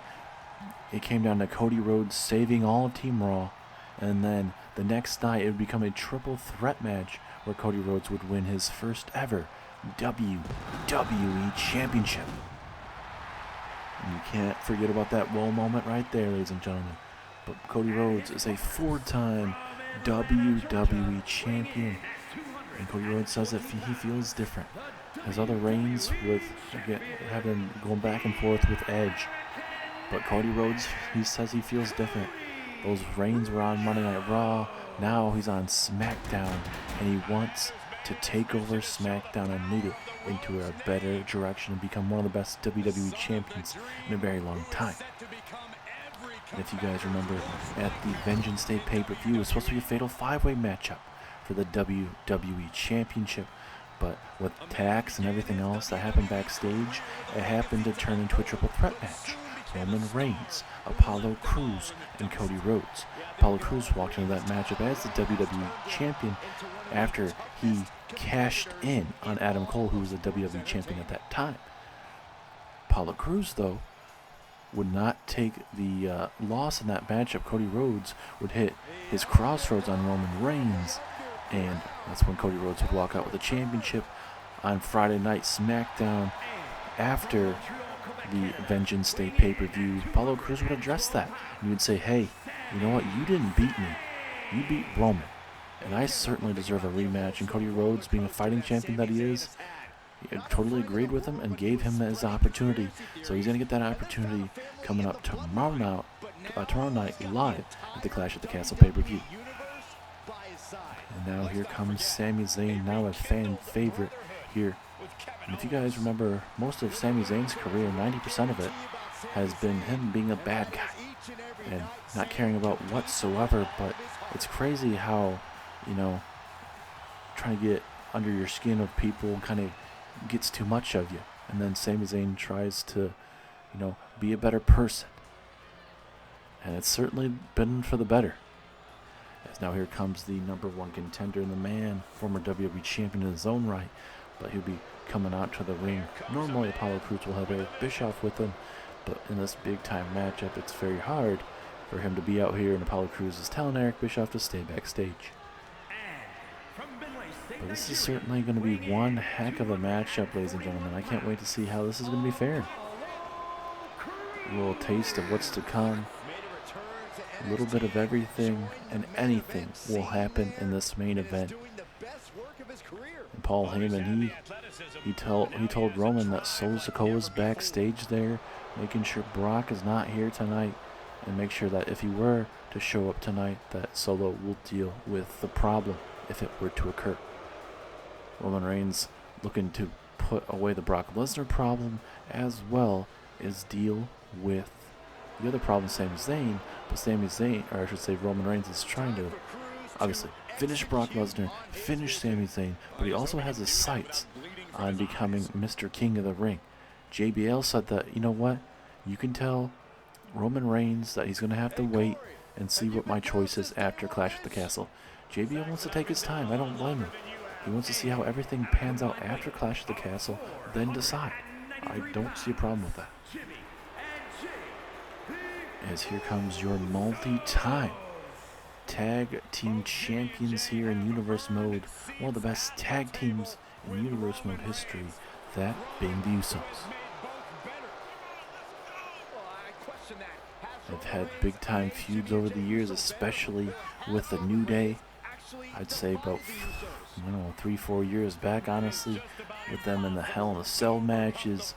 it came down to Cody Rhodes saving all of Team Raw, and then the next night it would become a triple threat match where Cody Rhodes would win his first ever WWE Championship. And you can't forget about that whoa moment right there, ladies and gentlemen. But Cody Rhodes is a four-time WWE Champion, and Cody Rhodes says that he feels different. His other reigns with having going back and forth with Edge, but Cody Rhodes, he says he feels different. Those reigns were on Monday Night Raw. Now he's on SmackDown, and he wants to take over SmackDown and lead it into a better direction and become one of the best WWE champions in a very long time. And if you guys remember, at the Vengeance Day pay-per-view, it was supposed to be a fatal 5-way matchup for the WWE Championship. But with tax and everything else that happened backstage, it happened to turn into a triple threat match Roman Reigns, Apollo Crews, and Cody Rhodes. Apollo Crews walked into that matchup as the WWE Champion after he cashed in on Adam Cole, who was the WWE Champion at that time. Apollo Crews, though, would not take the loss in that matchup. Cody Rhodes would hit his crossroads on Roman Reigns, and that's when Cody Rhodes would walk out with the championship on Friday Night SmackDown after the Vengeance Day pay-per-view. Apollo Crews would address that. And he would say, hey, you know what? You didn't beat me. You beat Roman. And I certainly deserve a rematch. And Cody Rhodes, being a fighting champion that he is, he totally agreed with him and gave him his opportunity. So he's going to get that opportunity coming up tomorrow night live at the Clash at the Castle pay-per-view. And now here comes Sami Zayn, now a fan favorite here. And if you guys remember, most of Sami Zayn's career, 90% of it, has been him being a bad guy and not caring about whatsoever. But it's crazy how, trying to get under your skin of people kind of gets too much of you. And then Sami Zayn tries to, be a better person. And it's certainly been for the better. As now here comes the #1 contender and the man, former WWE Champion in his own right. But he'll be coming out to the ring. Normally Apollo Crews will have Eric Bischoff with him, but in this big time matchup it's very hard for him to be out here, and Apollo Crews is telling Eric Bischoff to stay backstage. But this is certainly going to be one heck of a matchup, ladies and gentlemen. I can't wait to see how this is going to be fared. A little taste of what's to come. A little bit of everything and anything will happen in this main event. And Paul Heyman, he told Roman that Solo Sikoa is backstage there, making sure Brock is not here tonight, and make sure that if he were to show up tonight, that Solo will deal with the problem if it were to occur. Roman Reigns looking to put away the Brock Lesnar problem, as well as deal with the other problem, Sami Zayn. But Roman Reigns is trying to, obviously, finish Brock Lesnar, finish Sami Zayn, but he also has his sights on becoming Mr. King of the Ring. JBL said that, you know what, you can tell Roman Reigns that he's going to have to wait and see what my choice is after Clash at the Castle. JBL wants to take his time, I don't blame him. He wants to see how everything pans out after Clash at the Castle, then decide. I don't see a problem with that. As here comes your multi-time tag team champions here in Universe Mode. One of the best tag teams in Universe Mode history, that being the Usos. They've had big time feuds over the years, especially with the New Day. I'd say about 3-4 years back, honestly, with them in the Hell in a Cell matches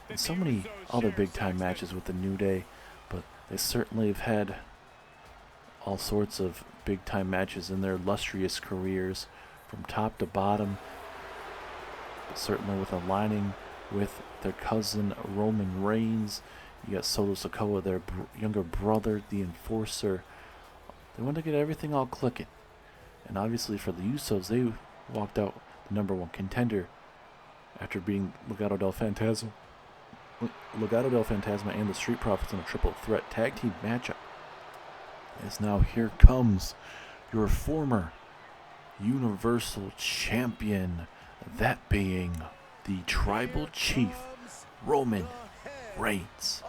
and so many other big time matches with the New Day. But they certainly have had all sorts of big time matches in their illustrious careers from top to bottom, certainly with aligning with their cousin Roman Reigns. You got Solo Sikoa, their younger brother, the Enforcer. They want to get everything all clicking. And obviously for the Usos, they walked out the #1 contender after being Legado del Fantasma and the Street Profits in a triple threat tag team matchup. As now here comes your former Universal Champion, that being the Tribal Chief, Roman Reigns.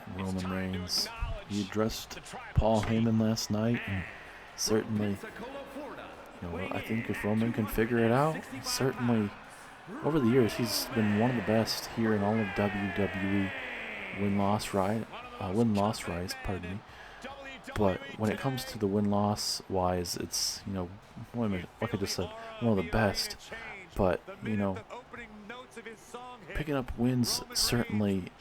And Roman Reigns, he addressed Paul Heyman last night, and certainly, I think if Roman can figure it out, certainly, over the years, he's been one of the best here in all of WWE. Win-loss rise, But when it comes to the win-loss wise, it's, like I just said, one of the best. But, picking up wins certainly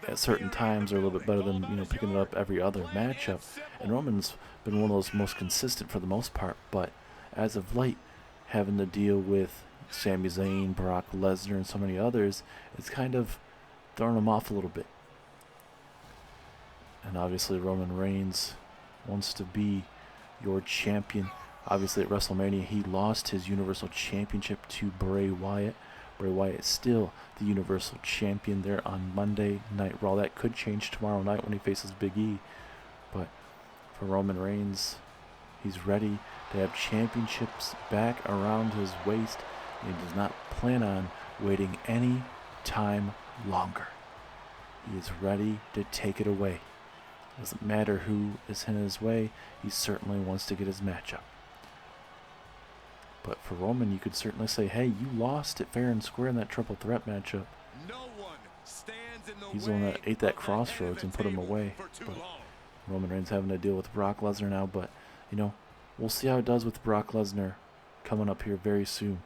at certain times are a little bit better than, picking it up every other matchup. And Roman's been one of those most consistent for the most part. But as of late, having to deal with Sami Zayn, Brock Lesnar, and so many others, it's kind of throwing him off a little bit. And obviously Roman Reigns wants to be your champion. Obviously at WrestleMania he lost his Universal Championship to Bray Wyatt. Bray Wyatt is still the Universal Champion there on Monday Night Raw. That could change tomorrow night when he faces Big E. But for Roman Reigns, he's ready to have championships back around his waist. And he does not plan on waiting any time longer. He is ready to take it away. Doesn't matter who is in his way, he certainly wants to get his matchup. But for Roman, you could certainly say, hey, you lost it fair and square in that triple threat matchup. He's the one that ate that crossroads and put him away. But Roman Reigns having to deal with Brock Lesnar now. But, you know, we'll see how it does with Brock Lesnar coming up here very soon.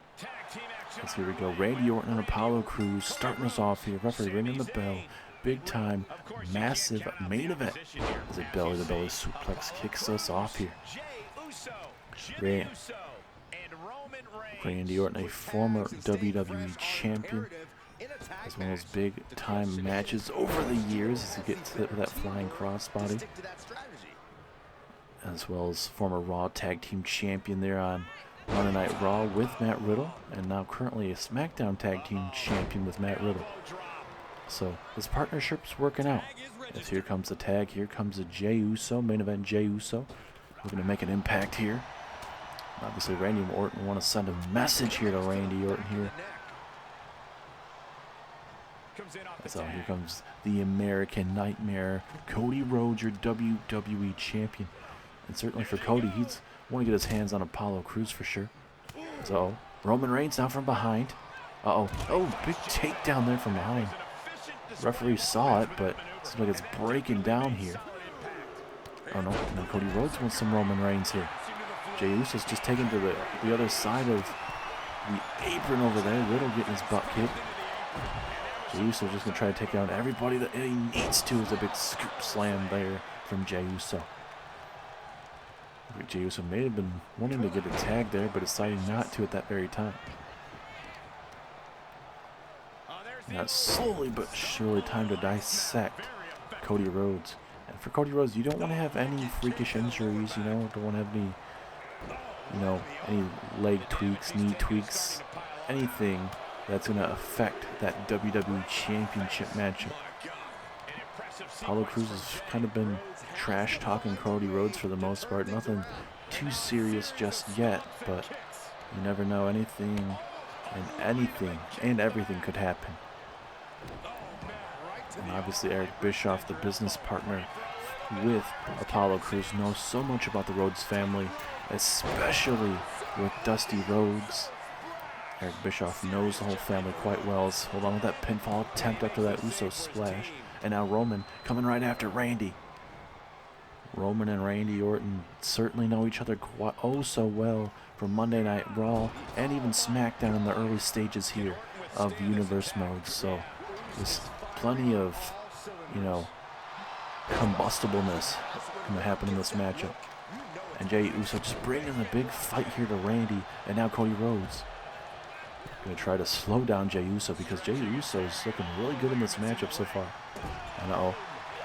As here we go. Randy Orton and Apollo Crews starting us off here. Referee ringing the bell. Big time, massive main event. As a belly-to-belly suplex kicks us off here. Randy Orton, a former WWE champion, has one of those big-time matches over the years as he gets hit with that flying crossbody, as well as former Raw Tag Team Champion there on Monday Night Raw with Matt Riddle, and now currently a SmackDown Tag Team Champion with Matt Riddle. So this partnership's working out. As here comes the tag, here comes a Jey Uso, main event Jey Uso, looking to make an impact here. Obviously, Randy Orton want to send a message here to Randy Orton here. So here comes the American Nightmare, Cody Rhodes, your WWE Champion. And certainly for Cody, he's want to get his hands on Apollo Crews for sure. So Roman Reigns now from behind. Oh, big takedown there from behind. Referee saw it, but it seems like it's breaking down here. Oh no, now Cody Rhodes wants some Roman Reigns here. Jey Uso's just taken to the other side of the apron over there. Riddle getting his butt kicked. Jey Uso's just going to try to take down everybody that he needs to. It's a big scoop slam there from Jey Uso. Jey Uso may have been wanting to get a tag there, but decided not to at that very time. Now it's slowly but surely time to dissect Cody Rhodes. And for Cody Rhodes, you don't want to have any freakish injuries, you know, don't want to have any leg tweaks, knee tweaks, anything that's going to affect that WWE Championship matchup. Apollo Crews has kind of been trash talking Cody Rhodes for the most part. Nothing too serious just yet, but you never know. Anything and everything could happen. And obviously Eric Bischoff, the business partner with Apollo Crews, knows so much about the Rhodes family, especially with Dusty Rhodes. Eric Bischoff knows the whole family quite well. Hold on with that pinfall attempt after that Uso splash. And now Roman coming right after Randy. Roman and Randy Orton certainly know each other so well from Monday Night Raw and even SmackDown in the early stages here of Universe mode. So there's plenty of, combustibleness going to happen in this matchup. And Jey Uso just bringing a big fight here to Randy, and now Cody Rhodes going to try to slow down Jey Uso because Jey Uso is looking really good in this matchup so far. And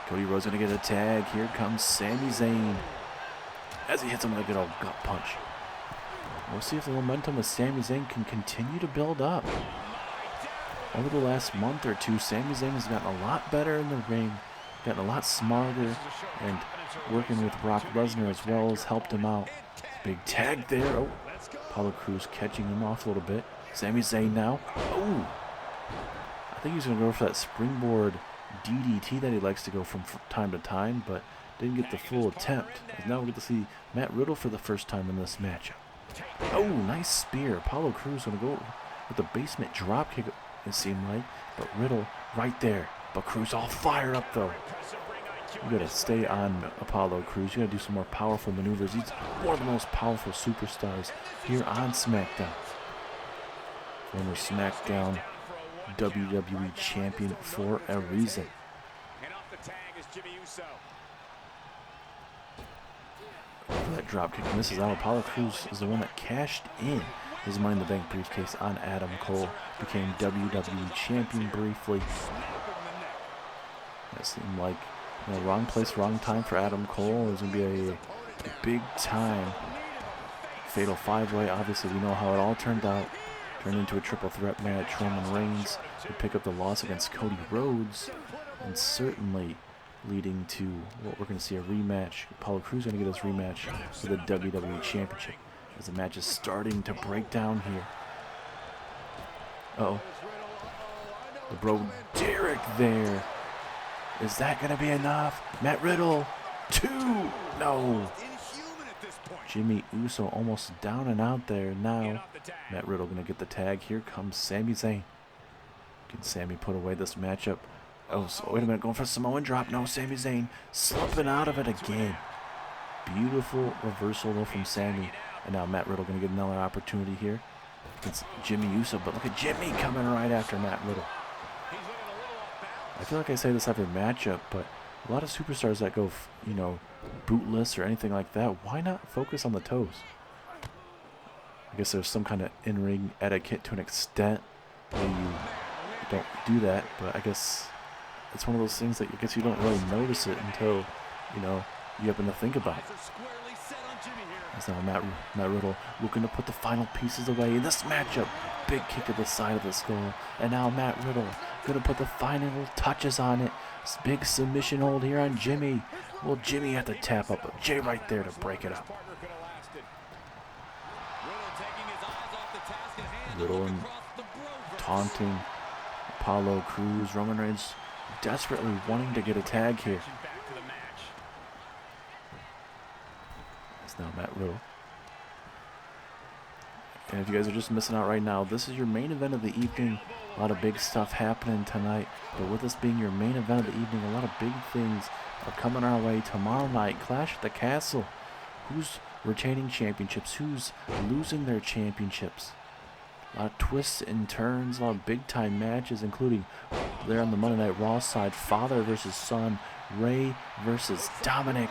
Cody Rhodes going to get a tag. Here comes Sami Zayn as he hits him with a good old gut punch. We'll see if the momentum of Sami Zayn can continue to build up. Over the last month or two, Sami Zayn has gotten a lot better in the ring, gotten a lot smarter, and working with Brock Lesnar as well has helped him out. Big tag there. Oh, Apollo Crews catching him off a little bit. Sami Zayn now. Oh, I think he's going to go for that springboard DDT that he likes to go from time to time, but didn't get the full attempt. And now we get to see Matt Riddle for the first time in this matchup. Oh, nice spear. Apollo Crews going to go with the basement dropkick, it seemed like, but Riddle right there. But Crews all fired up though. You gotta stay on Apollo Crews. You gotta do some more powerful maneuvers. He's one of the most powerful superstars here on SmackDown. Former SmackDown WWE Champion for a reason. For that dropkick misses out. Apollo Crews is the one that cashed in his Money in the Bank briefcase on Adam Cole. Became WWE Champion briefly. That seemed like wrong place, wrong time for Adam Cole. It was going to be a big time Fatal 5-Way. Obviously, we know how it all turned out. Turned into a triple threat match. Roman Reigns would pick up the loss against Cody Rhodes, and certainly leading to what we're going to see a rematch. Apollo Crews going to get his rematch for the WWE Championship as the match is starting to break down here. Uh-oh. The Bro Derek there. Is that going to be enough? Matt Riddle. 2. No. Jimmy Uso almost down and out there now. Matt Riddle going to get the tag. Here comes Sami Zayn. Can Sami put away this matchup? Oh, so wait a minute. Going for a Samoan drop. No, Sami Zayn slipping out of it again. Beautiful reversal though from Sami. And now Matt Riddle going to get another opportunity here against Jimmy Uso. But look at Jimmy coming right after Matt Riddle. I feel like I say this every matchup, but a lot of superstars that go, you know, bootless or anything like that, why not focus on the toes? I guess there's some kind of in-ring etiquette to an extent where you don't do that, but I guess it's one of those things that I guess you don't really notice it until, you know, you happen to think about it. That's now Matt Riddle looking to put the final pieces away in this matchup. Big kick to the side of the skull, and now Matt Riddle gonna put the final touches on it. Big submission hold here on Jimmy. Well, Jimmy had to tap up, but Jay right there to break it up. Riddle and taunting Apollo Crews. Roman Reigns desperately wanting to get a tag here. It's now Matt Riddle. And if you guys are just missing out right now, this is your main event of the evening. A lot of big stuff happening tonight. But with this being your main event of the evening, a lot of big things are coming our way tomorrow night. Clash at the Castle. Who's retaining championships? Who's losing their championships? A lot of twists and turns. A lot of big time matches, including there on the Monday Night Raw side, father versus son, Ray versus Dominic.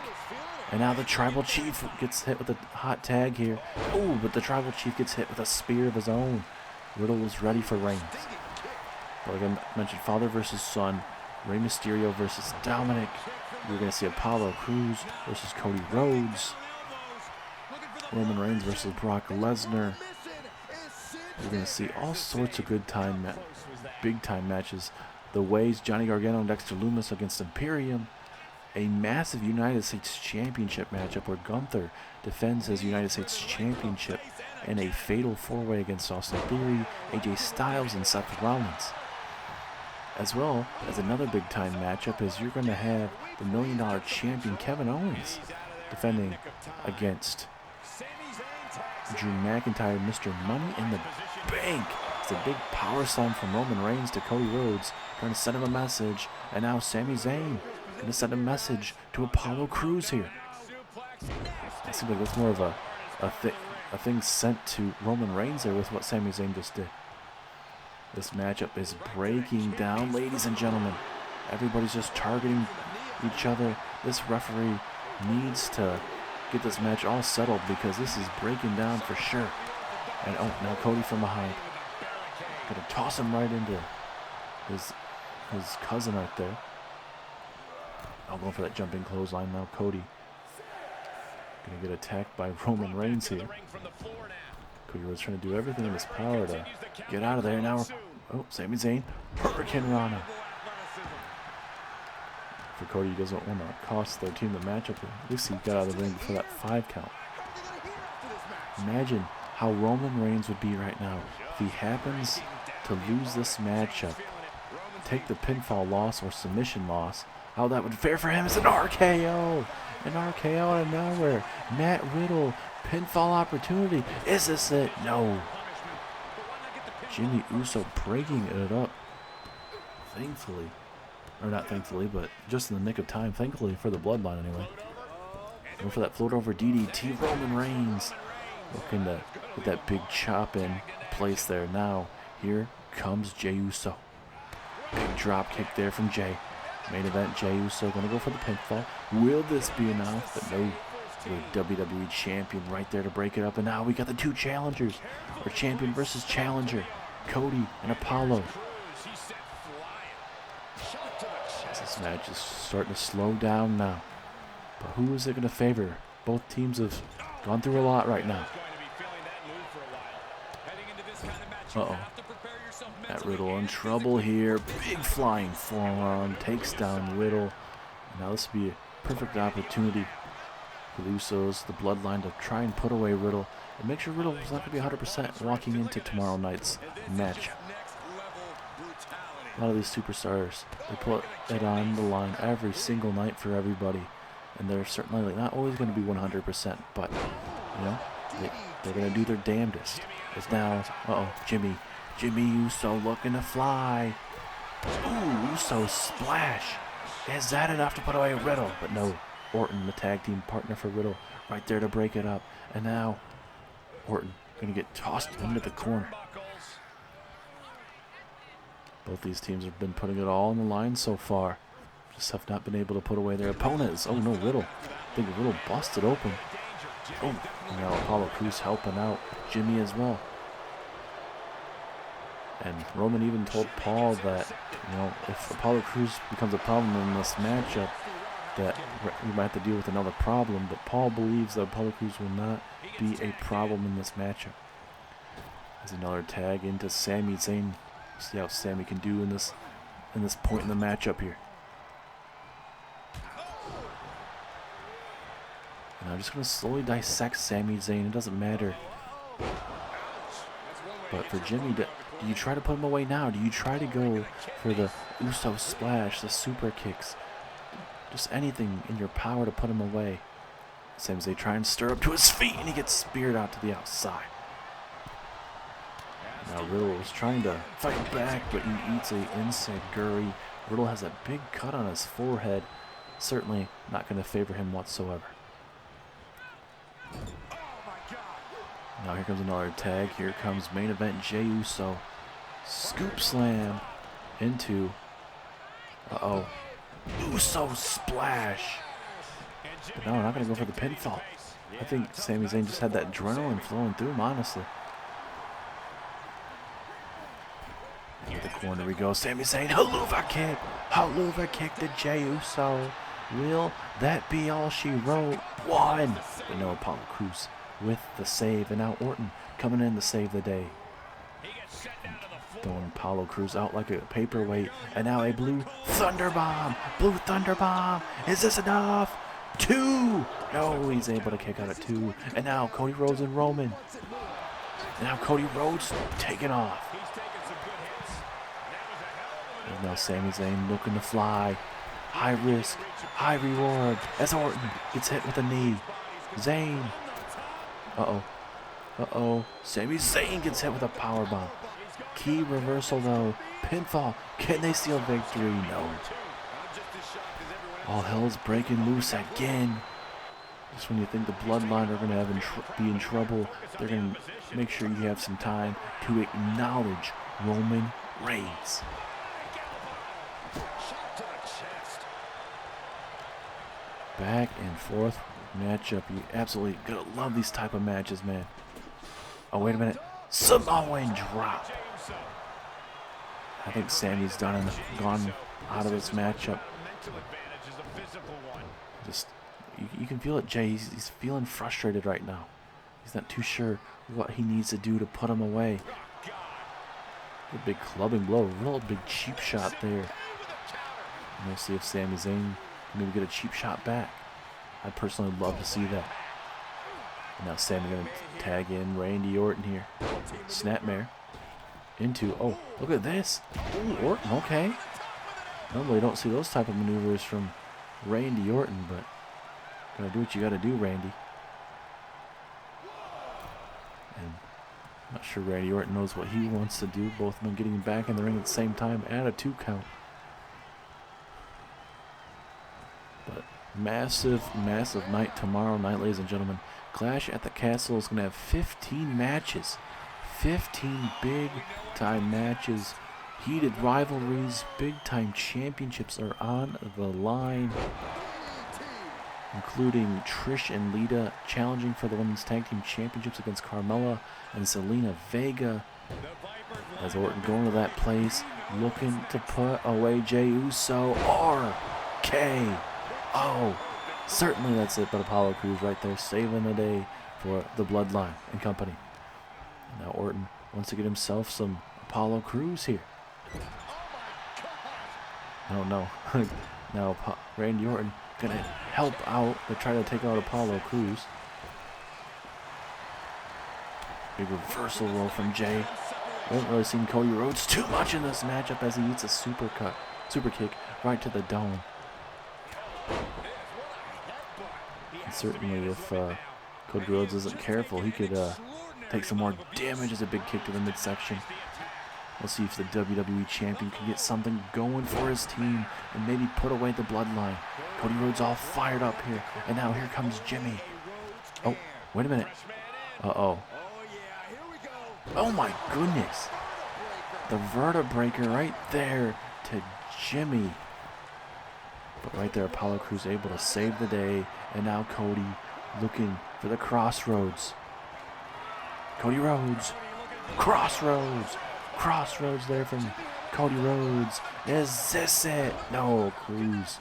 And now the Tribal Chief gets hit with a hot tag here. Oh, but the Tribal Chief gets hit with a spear of his own. Riddle was ready for Reigns. But like I mentioned, father versus son, Rey Mysterio versus Dominic. We're going to see Apollo Crews versus Cody Rhodes. Roman Reigns versus Brock Lesnar. We're going to see all sorts of big time matches. The Ways, Johnny Gargano and Dexter Lumis against Imperium. A massive United States Championship matchup where Gunther defends his United States Championship, and a fatal four-way against Austin Theory, AJ Styles, and Seth Rollins. As well as another big-time matchup is you're going to have the $1 Million Champion Kevin Owens defending against Drew McIntyre, Mr. Money in the Bank. It's a big power slam from Roman Reigns to Cody Rhodes, trying to send him a message, and now Sami Zayn going to send a message to Apollo Crews here. It seems like that's more of a thing sent to Roman Reigns there with what Sami Zayn just did. This matchup is breaking down, ladies and gentlemen. Everybody's just targeting each other. This referee needs to get this match all settled because this is breaking down for sure. And oh, now Cody from behind. Gonna toss him right into his cousin right there. I'll go for that jumping clothesline now. Cody gonna get attacked by Roman Reigns here. Cody was trying to do everything in his power to get out of there. Now, oh, Sami Zayn, Hurricane Rana. For Cody, he doesn't want to cost their team the matchup. At least he got out of the ring before that 5 count. Imagine how Roman Reigns would be right now if he happens to lose this matchup, take the pinfall loss or submission loss. How that would fare for him is an RKO. An RKO out of nowhere. Matt Riddle, pinfall opportunity. Is this it? No. Jimmy Uso breaking it up. Thankfully. Or not thankfully, but just in the nick of time. Thankfully for the Bloodline anyway. Going for that float over DDT. Roman Reigns looking to get that big chop in place there. Now, here comes Jey Uso. Big drop kick there from Jey. Main event, Jey Uso going to go for the pinfall. Will this be enough? But no. The WWE Champion right there to break it up. And now we got the 2 challengers. Or Champion versus Challenger. Cody and Apollo. This match is starting to slow down now. But who is it going to favor? Both teams have gone through a lot right now. Uh-oh. Got Riddle in trouble here. Big flying forearm. Takes down Riddle. Now this would be a perfect opportunity for the Usos, the Bloodline, to try and put away Riddle and make sure Riddle is not going to be 100% walking into tomorrow night's match. A lot of these superstars, they put it on the line every single night for everybody, and they're certainly not always going to be 100%, but you know, they're going to do their damnedest. It's now, Jimmy Uso looking to fly. Ooh, Uso splash. Is that enough to put away Riddle? But no, Orton, the tag team partner for Riddle, right there to break it up. And now, Orton going to get tossed into the corner. Both these teams have been putting it all on the line so far. Just have not been able to put away their opponents. Oh no, Riddle. I think Riddle busted open. Oh, and now Apollo Crews helping out Jimmy as well. And Roman even told Paul that, you know, if Apollo Crews becomes a problem in this matchup, that we might have to deal with another problem. But Paul believes that Apollo Crews will not be a problem in this matchup. There's another tag into Sami Zayn. See how Sami can do in this point in the matchup here. And I'm just going to slowly dissect Sami Zayn. It doesn't matter. But for Jimmy, do you try to put him away now? Do you try to go for the Uso splash, the super kicks? Just anything in your power to put him away. Sami Zayn try and stir up to his feet, and he gets speared out to the outside. Now Riddle is trying to fight back, but he eats a enziguri. Riddle has a big cut on his forehead. Certainly not going to favor him whatsoever. Now here comes another tag. Here comes main event Jey Uso. Scoop slam into... Uso splash. But no, we're not going to go for the pinfall. I think Sami Zayn just had that adrenaline flowing through him, honestly. Into the corner we go. Sami Zayn, haluva kick. Haluva kick to Jey Uso. Will that be all she wrote? One. But no, Apollo Crews with the save. And now Orton coming in to save the day. Throwing Apollo Crews out like a paperweight. And now a blue thunder bomb. Blue thunder bomb. Is this enough? 2. No, he's able to kick out at 2. And now Cody Rhodes and Roman. And now Cody Rhodes taking off. And now Sami Zayn looking to fly. High risk, high reward. As Orton gets hit with a knee. Zayn. Sami Zayn gets hit with a powerbomb. Key reversal though. Pinfall. Can they steal victory? No. All hell's breaking loose again. Just when you think the Bloodline are going to be in trouble, they're going to make sure you have some time to acknowledge Roman Reigns. Back and forth matchup. You absolutely gonna love these type of matches, man. Oh, wait a minute. Samoan drop. I think Sami's done and gone out of this matchup. Just, you can feel it, Jey. He's feeling frustrated right now. He's not too sure what he needs to do to put him away. A big clubbing blow. Real big cheap shot there. And we'll see if Sami Zayn can maybe get a cheap shot back. I'd personally love to see that. And now Sami going to tag in Randy Orton here. Snapmare. Into, oh, look at this. Ooh, Orton, okay. Normally don't see those type of maneuvers from Randy Orton, but gotta do what you gotta do, Randy. And I'm not sure Randy Orton knows what he wants to do. Both of them getting back in the ring at the same time at a 2 count. But massive night tomorrow night, ladies and gentlemen. Clash at the Castle is going to have 15 matches. 15 big-time matches. Heated rivalries. Big-time championships are on the line. Including Trish and Lita challenging for the Women's Tag Team Championships against Carmella and Zelina Vega. As Orton going to that place, looking to put away Jey Uso. RKO. Certainly that's it, but Apollo Crews right there saving the day for the Bloodline and company. And now Orton wants to get himself some Apollo Crews here. Oh no. Now Randy Orton gonna help out to try to take out Apollo Crews. Big reversal roll from Jay. We haven't really seen Cody Rhodes too much in this matchup as he eats a super kick right to the dome. And certainly if Cody Rhodes isn't careful, he could take some more damage as a big kick to the midsection. We'll see if the WWE Champion can get something going for his team and maybe put away the Bloodline. Cody Rhodes all fired up here. And now here comes Jimmy. Oh, wait a minute. Uh-oh. Oh my goodness. The vertebraker right there to Jimmy. But right there, Apollo Crews able to save the day. And now Cody looking for the crossroads. Cody Rhodes. Crossroads. Crossroads there from Cody Rhodes. Is this it? No, Crews,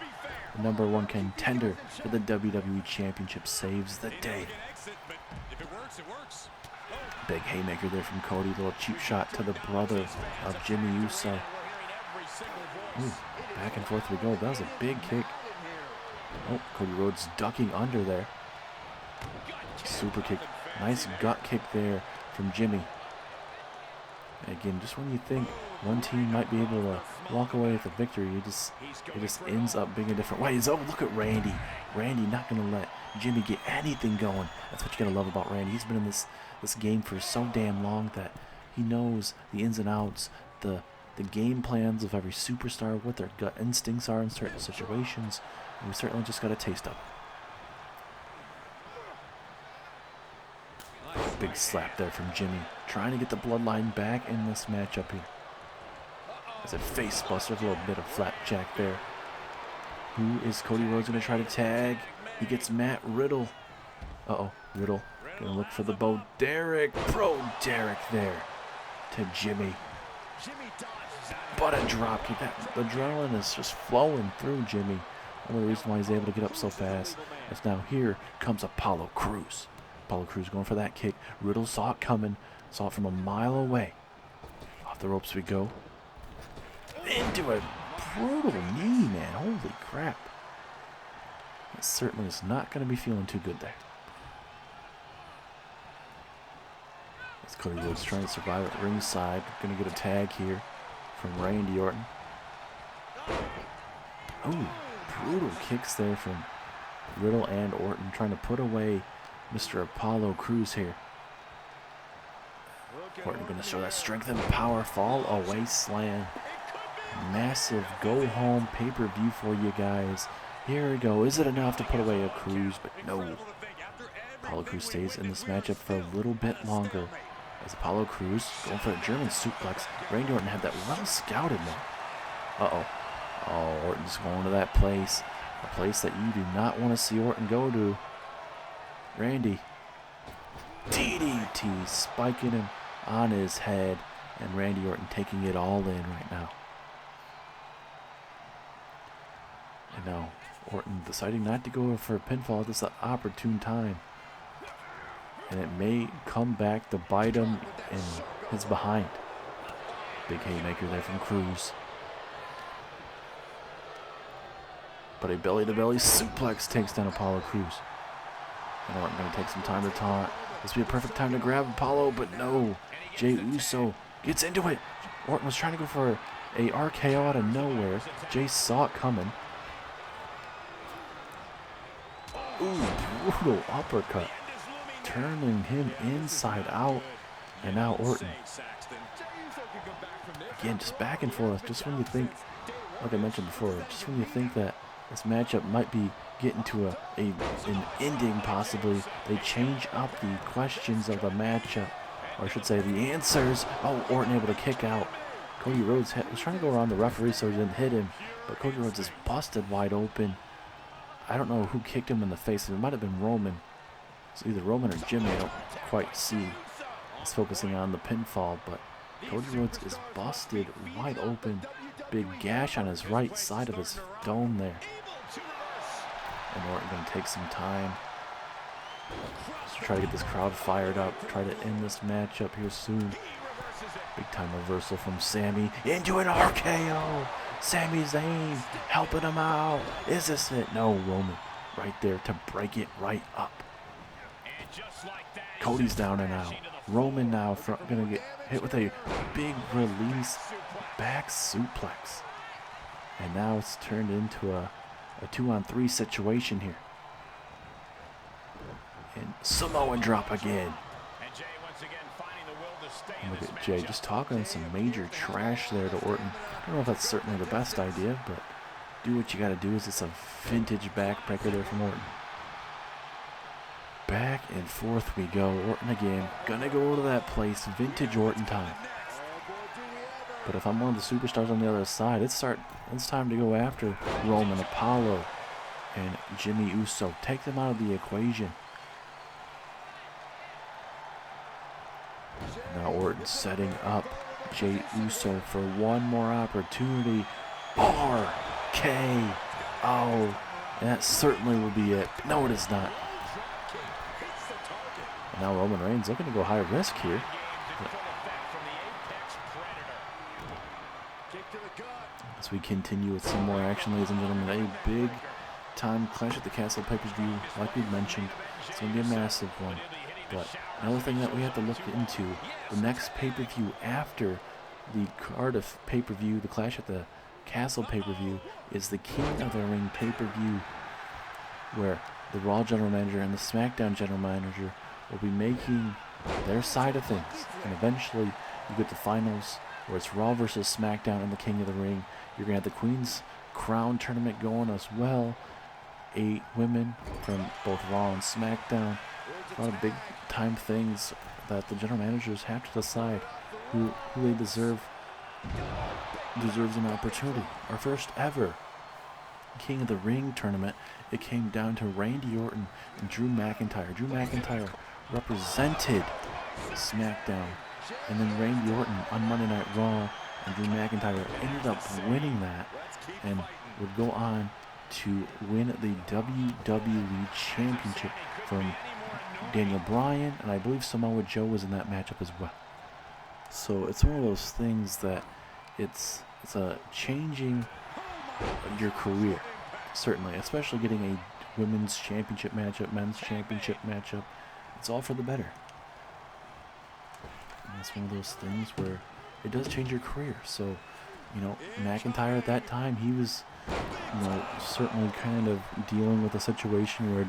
the #1 contender for the WWE Championship, saves the day. Big haymaker there from Cody. Little cheap shot to the brother of Jimmy Uso. Ooh, back and forth we go. That was a big kick. Oh, Cody Rhodes ducking under there. Super kick. Nice gut kick there from Jimmy. Again, just when you think one team might be able to walk away with a victory, it just ends up being a different way. Oh, look at Randy. Randy not going to let Jimmy get anything going. That's what you got to love about Randy. He's been in this game for so damn long that he knows the ins and outs, the game plans of every superstar, what their gut instincts are in certain situations. And we certainly just got a taste of it. Big slap there from Jimmy, trying to get the Bloodline back in this matchup here. As a face buster, a little bit of flapjack there. Who is Cody Rhodes going to try to tag? He gets Matt Riddle. Uh-oh, Riddle going to look for the Bo Derek. Pro Derek there to Jimmy. But a drop kick. That adrenaline is just flowing through Jimmy. Only reason why he's able to get up so fast is now here comes Apollo Crews. Apollo Crews going for that kick. Riddle saw it coming. Saw it from a mile away. Off the ropes we go. Into a brutal knee, man. Holy crap. That certainly is not going to be feeling too good there. As Cody Rhodes trying to survive at ringside. Going to get a tag here from Randy Orton. Oh, brutal kicks there from Riddle and Orton, trying to put away Mr. Apollo Crews here. Orton going to show that strength and power. Fall away slam. Massive go home pay-per-view for you guys. Here we go. Is it enough to put away a Crews? But no. Apollo Crews stays in this matchup for a little bit longer. As Apollo Crews going for a German suplex. Randy Orton had that well scouted now. Uh-oh. Oh, Orton's going to that place. A place that you do not want to see Orton go to. Randy. DDT spiking him on his head. And Randy Orton taking it all in right now. And now Orton deciding not to go for a pinfall at this opportune time. And it may come back to bite him in his behind. Big haymaker there from Crews. But a belly-to-belly suplex takes down Apollo Crews. And Orton going to take some time to taunt. This would be a perfect time to grab Apollo, but no. Jey Uso gets into it. Orton was trying to go for a RKO out of nowhere. Jey saw it coming. Ooh, brutal uppercut. Turning him inside out. And now Orton. Again, just back and forth. Just when you think, like I mentioned before, just when you think that this matchup might be getting to an ending possibly, they change up the questions of the matchup. Or I should say the answers. Oh, Orton able to kick out. Cody Rhodes was trying to go around the referee so he didn't hit him. But Cody Rhodes is busted wide open. I don't know who kicked him in the face. It might have been Roman. It's either Roman or Jimmy. I don't quite see. He's focusing on the pinfall, but Cody Rhodes is busted wide open. Big gash on his right side of his dome there. And Orton going to take some time to try to get this crowd fired up. Try to end this matchup here soon. Big time reversal from Sami into an RKO. Sami Zayn helping him out. Is this it? No, Roman right there to break it right up. Cody's down and out. Roman now gonna get hit with a big release back suplex. And now it's turned into a 2-on-3 situation here. And Samoan drop again. And look at Jay just talking some major trash there to Orton. I don't know if that's certainly the best idea, but do what you gotta do. Is it's a vintage backbreaker there from Orton. Back and forth we go. Orton again. Gonna go to that place. Vintage Orton time. But if I'm one of the superstars on the other side, it's time to go after Roman, Apollo, and Jimmy Uso. Take them out of the equation. Now Orton setting up Jey Uso for one more opportunity. RKO. And that certainly will be it. No, it is not. And now Roman Reigns looking to go high risk here. As we continue with some more action, ladies and gentlemen, a big time Clash at the Castle pay-per-view, like we mentioned. It's going to be a massive one. But another thing that we have to look into, the next pay-per-view after the Cardiff pay-per-view, the Clash at the Castle pay-per-view, is the King of the Ring pay-per-view, where the Raw General Manager and the SmackDown General Manager will be making their side of things. And eventually, you get the finals, where it's Raw versus SmackDown and the King of the Ring. You're going to have the Queen's Crown tournament going as well. 8 women from both Raw and SmackDown. A lot of big time things that the general managers have to decide who they deserves an opportunity. Our first ever King of the Ring tournament, it came down to Randy Orton and Drew McIntyre. Drew McIntyre represented SmackDown, and then Randy Orton on Monday Night Raw, and Drew McIntyre ended up winning that and would go on to win the WWE Championship from Daniel Bryan, and I believe Samoa Joe was in that matchup as well. So it's one of those things that it's a changing your career, certainly, especially getting a women's championship matchup, men's championship matchup. It's all for the better. And it's one of those things where it does change your career. So, McIntyre at that time, he was, certainly kind of dealing with a situation where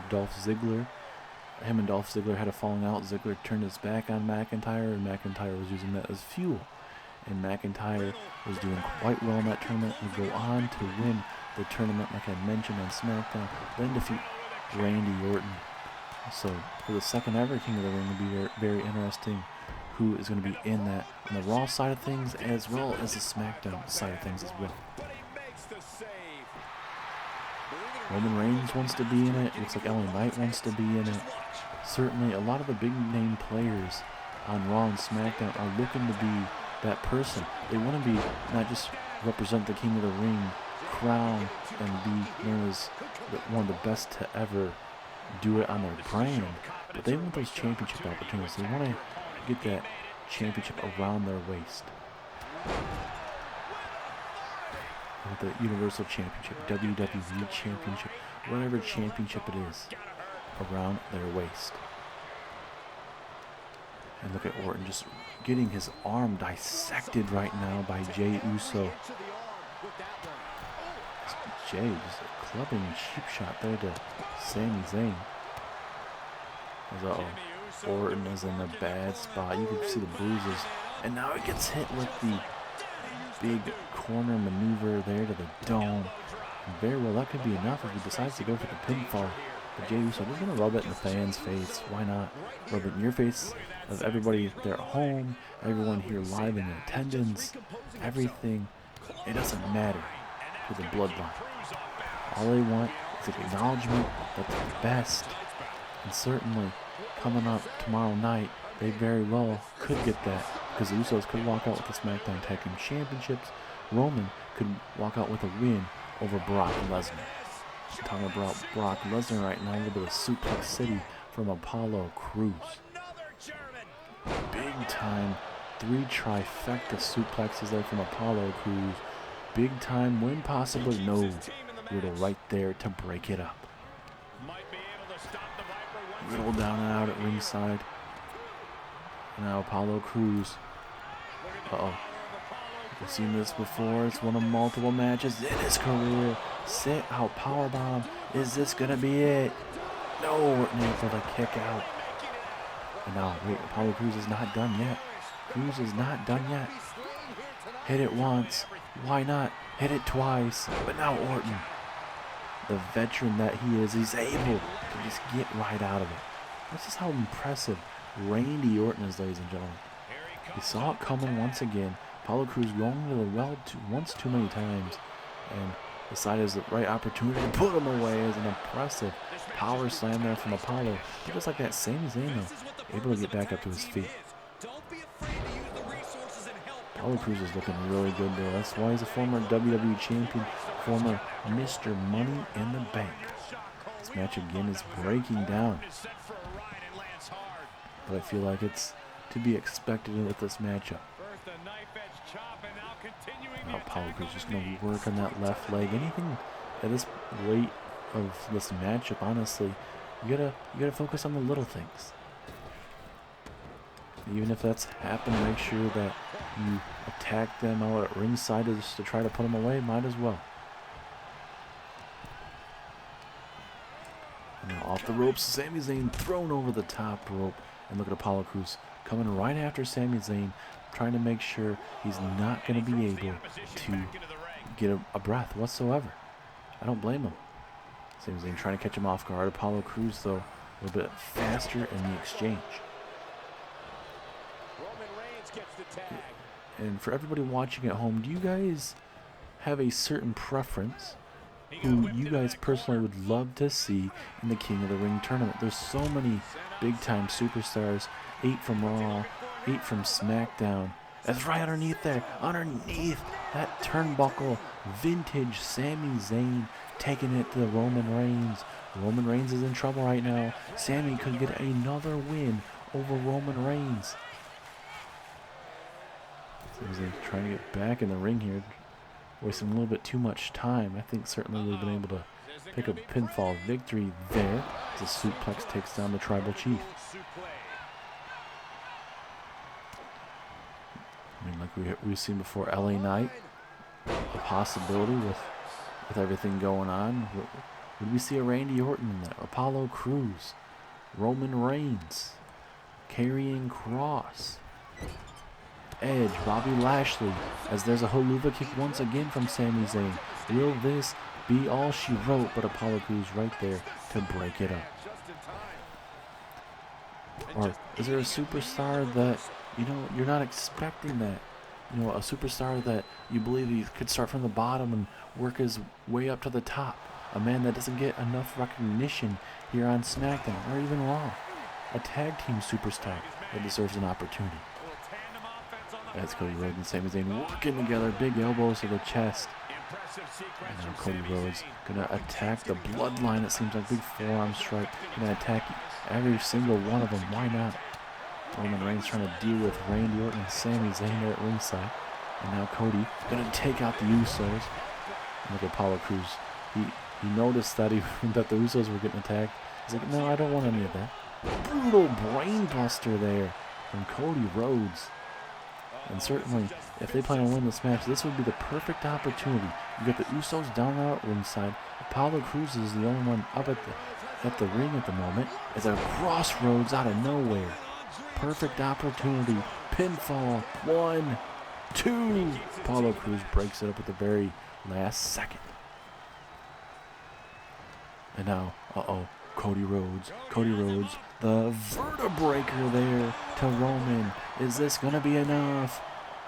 him and Dolph Ziggler had a falling out. Ziggler turned his back on McIntyre, and McIntyre was using that as fuel. And McIntyre was doing quite well in that tournament and would go on to win the tournament, like I mentioned, on SmackDown, then defeat Randy Orton. So for the second ever King of the Ring, it'll be very interesting who is going to be in that on the Raw side of things as well as the SmackDown side of things as well. Roman Reigns wants to be in it. Looks like LA Knight wants to be in it. Certainly a lot of the big name players on Raw and SmackDown are looking to be that person. They want to be not just represent the King of the Ring crown and be known as one of the best to ever do it on their brand, but they want those championship opportunities. They want to get that championship around their waist. The Universal Championship, WWE Championship, whatever championship it is, around their waist. And look at Orton just getting his arm dissected right now by Jey Uso. Jey just clubbing cheap shot there to Sami Zayn. Orton is in a bad spot. You can see the bruises. And now it gets hit with the big corner maneuver there to the dome. And very well, that could be enough if he decides to go for the pinfall. But Jey Uso, we're going to rub it in the fans' face. Why not? Rub it in your face, of everybody there at home, everyone here live in attendance, everything. It doesn't matter to the Bloodline. All they want is an acknowledgement that they're the best. And certainly, coming up tomorrow night, they very well could get that, because the Usos could walk out with the SmackDown Tag Team Championships. Roman could walk out with a win over Brock Lesnar. I'm talking about Brock Lesnar right now, a little bit of Suplex City from Apollo Crews. Big time 3 trifecta suplexes there from Apollo Crews. Big time win possible. No. Riddle right there to break it up. Riddle down and out at ringside. Now Apollo Crews. Uh-oh. We've seen this before. It's one of multiple matches in his career. Sit out powerbomb. Is this going to be it? No, Orton able to kick out. And now, wait, Apollo Crews is not done yet. Crews is not done yet. Hit it once. Why not? Hit it twice. But now Orton, the veteran that he is, he's able to just get right out of it. This is how impressive Randy Orton is, ladies and gentlemen. He saw it coming once again. Apollo Crews going to the well once too many times, and decided it was the right opportunity to put him away as an impressive power slam there from Apollo. Just like that Sami Zayn, able to get back up to his feet. Apollo Crews is looking really good there. That's why he's a former WWE champion, former Mr. Money in the Bank. This match again is breaking down, but I feel like it's to be expected with this matchup. Now Apollo Crews just going to work on that left leg. Anything at this late of this matchup, honestly, you gotta focus on the little things. Even if that's happened, make sure that you attack them out at ringside just to try to put them away. Might as well. And now off the ropes, Sami Zayn thrown over the top rope. And look at Apollo Crews coming right after Sami Zayn, trying to make sure he's not going to be able to get a breath whatsoever. I don't blame him. Sami Zayn trying to catch him off guard. Apollo Crews, though, a little bit faster in the exchange. And for everybody watching at home, do you guys have a certain preference who you guys personally would love to see in the King of the Ring tournament? There's so many big-time superstars. 8 from Raw, 8 from SmackDown. That's right underneath there. Underneath that turnbuckle, vintage Sami Zayn taking it to Roman Reigns. Roman Reigns is in trouble right now. Sami could get another win over Roman Reigns. Sami Zayn trying to get back in the ring here. Wasting a little bit too much time. I think certainly they've been able to pick a pinfall victory there as the suplex takes down the Tribal Chief. I mean, like we've seen before, LA Knight, a possibility with everything going on. Would we see a Randy Orton in that? Apollo Crews, Roman Reigns, Karrion Kross, Edge, Bobby Lashley, as there's a Haluva kick once again from Sami Zayn. Will this be all she wrote? But Apollo Crews right there to break it up. Or is there a superstar that, you know, you're not expecting that? You know, a superstar that you believe he could start from the bottom and work his way up to the top. A man that doesn't get enough recognition here on SmackDown or even Raw. A tag team superstar that deserves an opportunity. That's Cody Rhodes and Sami Zayn working together. Big elbows to the chest. And now Cody Rhodes going to attack the Bloodline. It seems like big forearm strike. Going to attack every single one of them. Why not? Roman Reigns trying to deal with Randy Orton and Sami Zayn there at ringside. And now Cody going to take out the Usos. And look at Apollo Crews. He noticed that that the Usos were getting attacked. He's like, no, I don't want any of that. Brutal brain buster there from Cody Rhodes. And certainly, if they plan on winning this match, this would be the perfect opportunity. You get the Usos down there at ringside. Apollo Crews is the only one up at the ring at the moment. It's a crossroads out of nowhere. Perfect opportunity. Pinfall. 1, 2. Apollo Crews breaks it up at the very last second. And now, Cody Rhodes, the vertebreaker there to Roman. Is this going to be enough?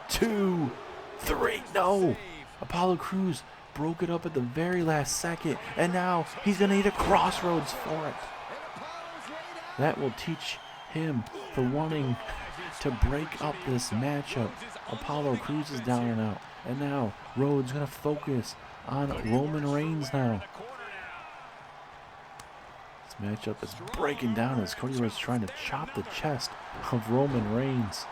2, 3, no! Apollo Crews broke it up at the very last second, and now he's going to need a crossroads for it. That will teach him for wanting to break up this matchup. Apollo Crews is down and out, and now Rhodes going to focus on Roman Reigns now. Matchup is breaking down as Cody Rhodes trying to chop the chest of Roman Reigns.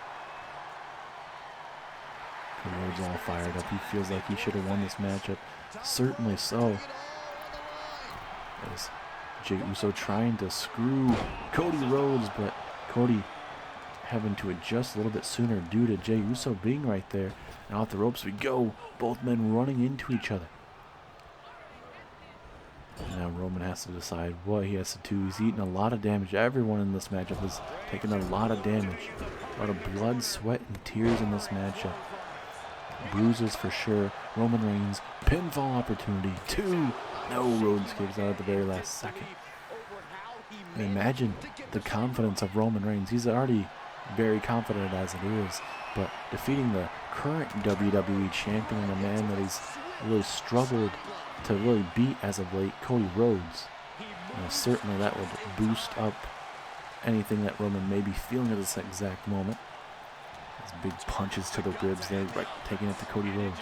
Cody Rhodes all fired up. He feels like he should have won this matchup. Certainly so. As Jey Uso trying to screw Cody Rhodes, but Cody having to adjust a little bit sooner due to Jey Uso being right there. And off the ropes we go. Both men running into each other. And now Roman has to decide what he has to do. He's eating a lot of damage. Everyone in this matchup is taking a lot of damage. A lot of blood, sweat, and tears in this matchup. Bruises for sure. Roman Reigns, pinfall opportunity. 2. No, Rhodes kicks out at the very last second. And imagine the confidence of Roman Reigns. He's already very confident as it is. But defeating the current WWE champion and a man that he's really struggled to really beat as of late, Cody Rhodes. Certainly that would boost up anything that Roman may be feeling at this exact moment. Those big punches to the ribs there, right, taking it to Cody Rhodes.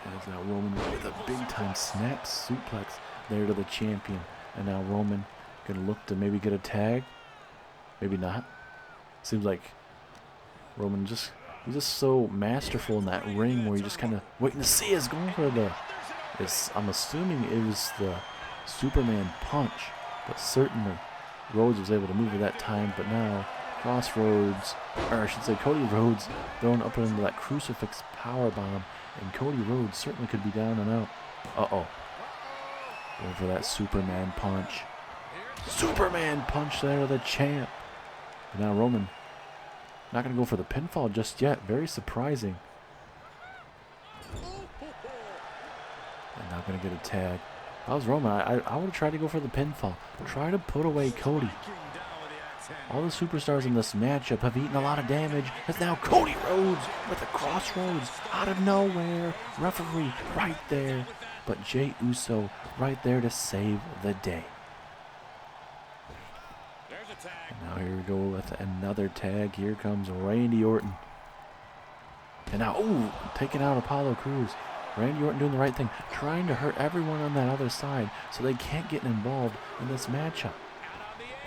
As now Roman with a big time snap suplex there to the champion. And now Roman gonna look to maybe get a tag. Maybe not. Seems like Roman he's just so masterful in that ring where you're just kind of waiting to see us going for I'm assuming it was the Superman punch, but certainly Rhodes was able to move at that time. But now Crossroads, or I should say Cody Rhodes, thrown up into that crucifix powerbomb, and Cody Rhodes certainly could be down and out. Uh-oh. Going for that Superman punch. Superman punch there to the champ. But now Roman not going to go for the pinfall just yet. Very surprising. And not going to get a tag. If I was Roman, I would have tried to go for the pinfall. Try to put away Cody. All the superstars in this matchup have eaten a lot of damage. It's now Cody Rhodes with the Crossroads out of nowhere. Referee right there. But Jey Uso right there to save the day. And now here we go with another tag. Here comes Randy Orton. And now, taking out Apollo Crews. Randy Orton doing the right thing, trying to hurt everyone on that other side so they can't get involved in this matchup.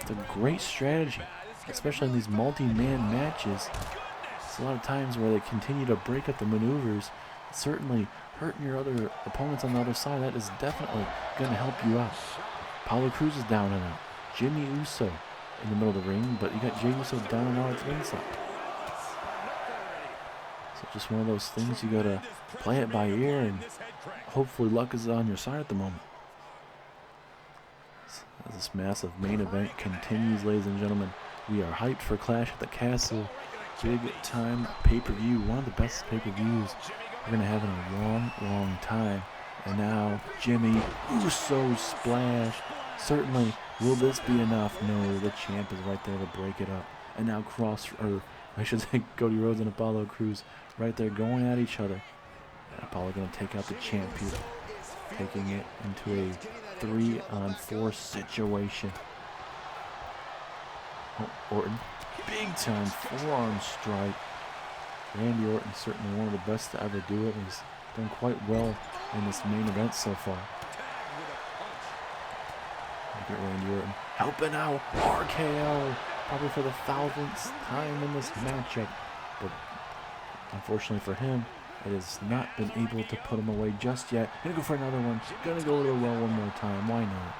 It's a great strategy, especially in these multi-man matches. It's a lot of times where they continue to break up the maneuvers. Certainly hurting your other opponents on the other side, that is definitely going to help you out. Apollo Crews is down and out. Jimmy Uso in the middle of the ring, but you got Jey Uso down and out at the ringside. So just one of those things, you gotta play it by ear, and hopefully luck is on your side at the moment. As this massive main event continues, ladies and gentlemen, we are hyped for Clash at the Castle. Big time pay-per-view, one of the best pay-per-views we're gonna have in a long, long time. And now Jimmy Uso splash. Certainly, will this be enough? No, the champ is right there to break it up. And now Cody Rhodes and Apollo Crews right there going at each other. And Apollo going to take out the champ here, taking it into a 3-on-4 situation. Orton, big time forearm strike. Randy Orton certainly one of the best to ever do it. He's done quite well in this main event so far. Look at Randy Orton helping out. RKO. Probably for the 1000th time in this matchup. But unfortunately for him, it has not been able to put him away just yet. Gonna go for another one. Gonna go to the well one more time. Why not?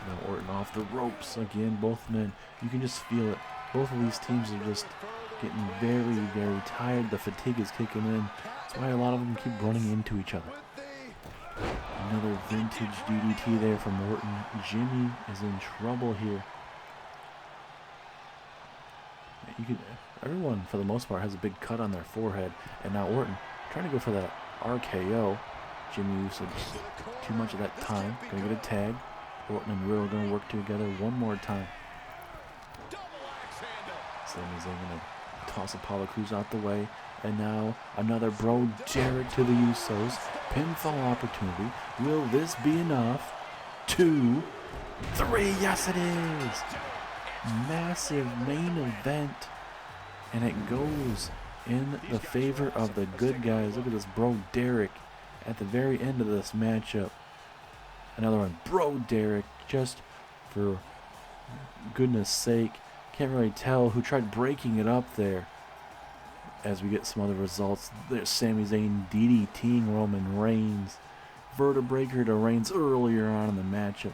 Now Orton off the ropes again. Both men, you can just feel it. Both of these teams are just getting very, very tired. The fatigue is kicking in. That's why a lot of them keep running into each other. Another vintage DDT there from Orton. Jimmy is in trouble here. Everyone, for the most part, has a big cut on their forehead. And now Orton trying to go for that RKO. Jimmy used too much of that time. Gonna get a tag. Orton and Riddle gonna work together one more time. Sami Zayn gonna toss Apollo Crews out the way. And now another Bro Derek to the Usos. Pinfall opportunity. Will this be enough? 2, 3. Yes, it is. Massive main event. And it goes in the favor of the good guys. Look at this Bro Derek at the very end of this matchup. Another one. Bro Derek, just for goodness sake. Can't really tell who tried breaking it up there. As we get some other results, there's Sami Zayn DDTing Roman Reigns. Vertebreaker to Reigns earlier on in the matchup.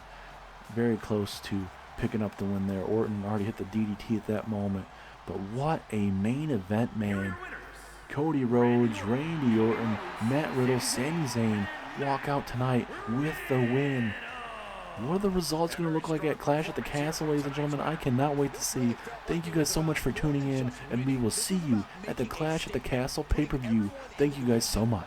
Very close to picking up the win there. Orton already hit the DDT at that moment. But what a main event, man. Cody Rhodes, Randy Orton, Matt Riddle, Sami Zayn walk out tonight with the win. What are the results going to look like at Clash at the Castle, ladies and gentlemen? I cannot wait to see. Thank you guys so much for tuning in, and we will see you at the Clash at the Castle pay-per-view. Thank you guys so much.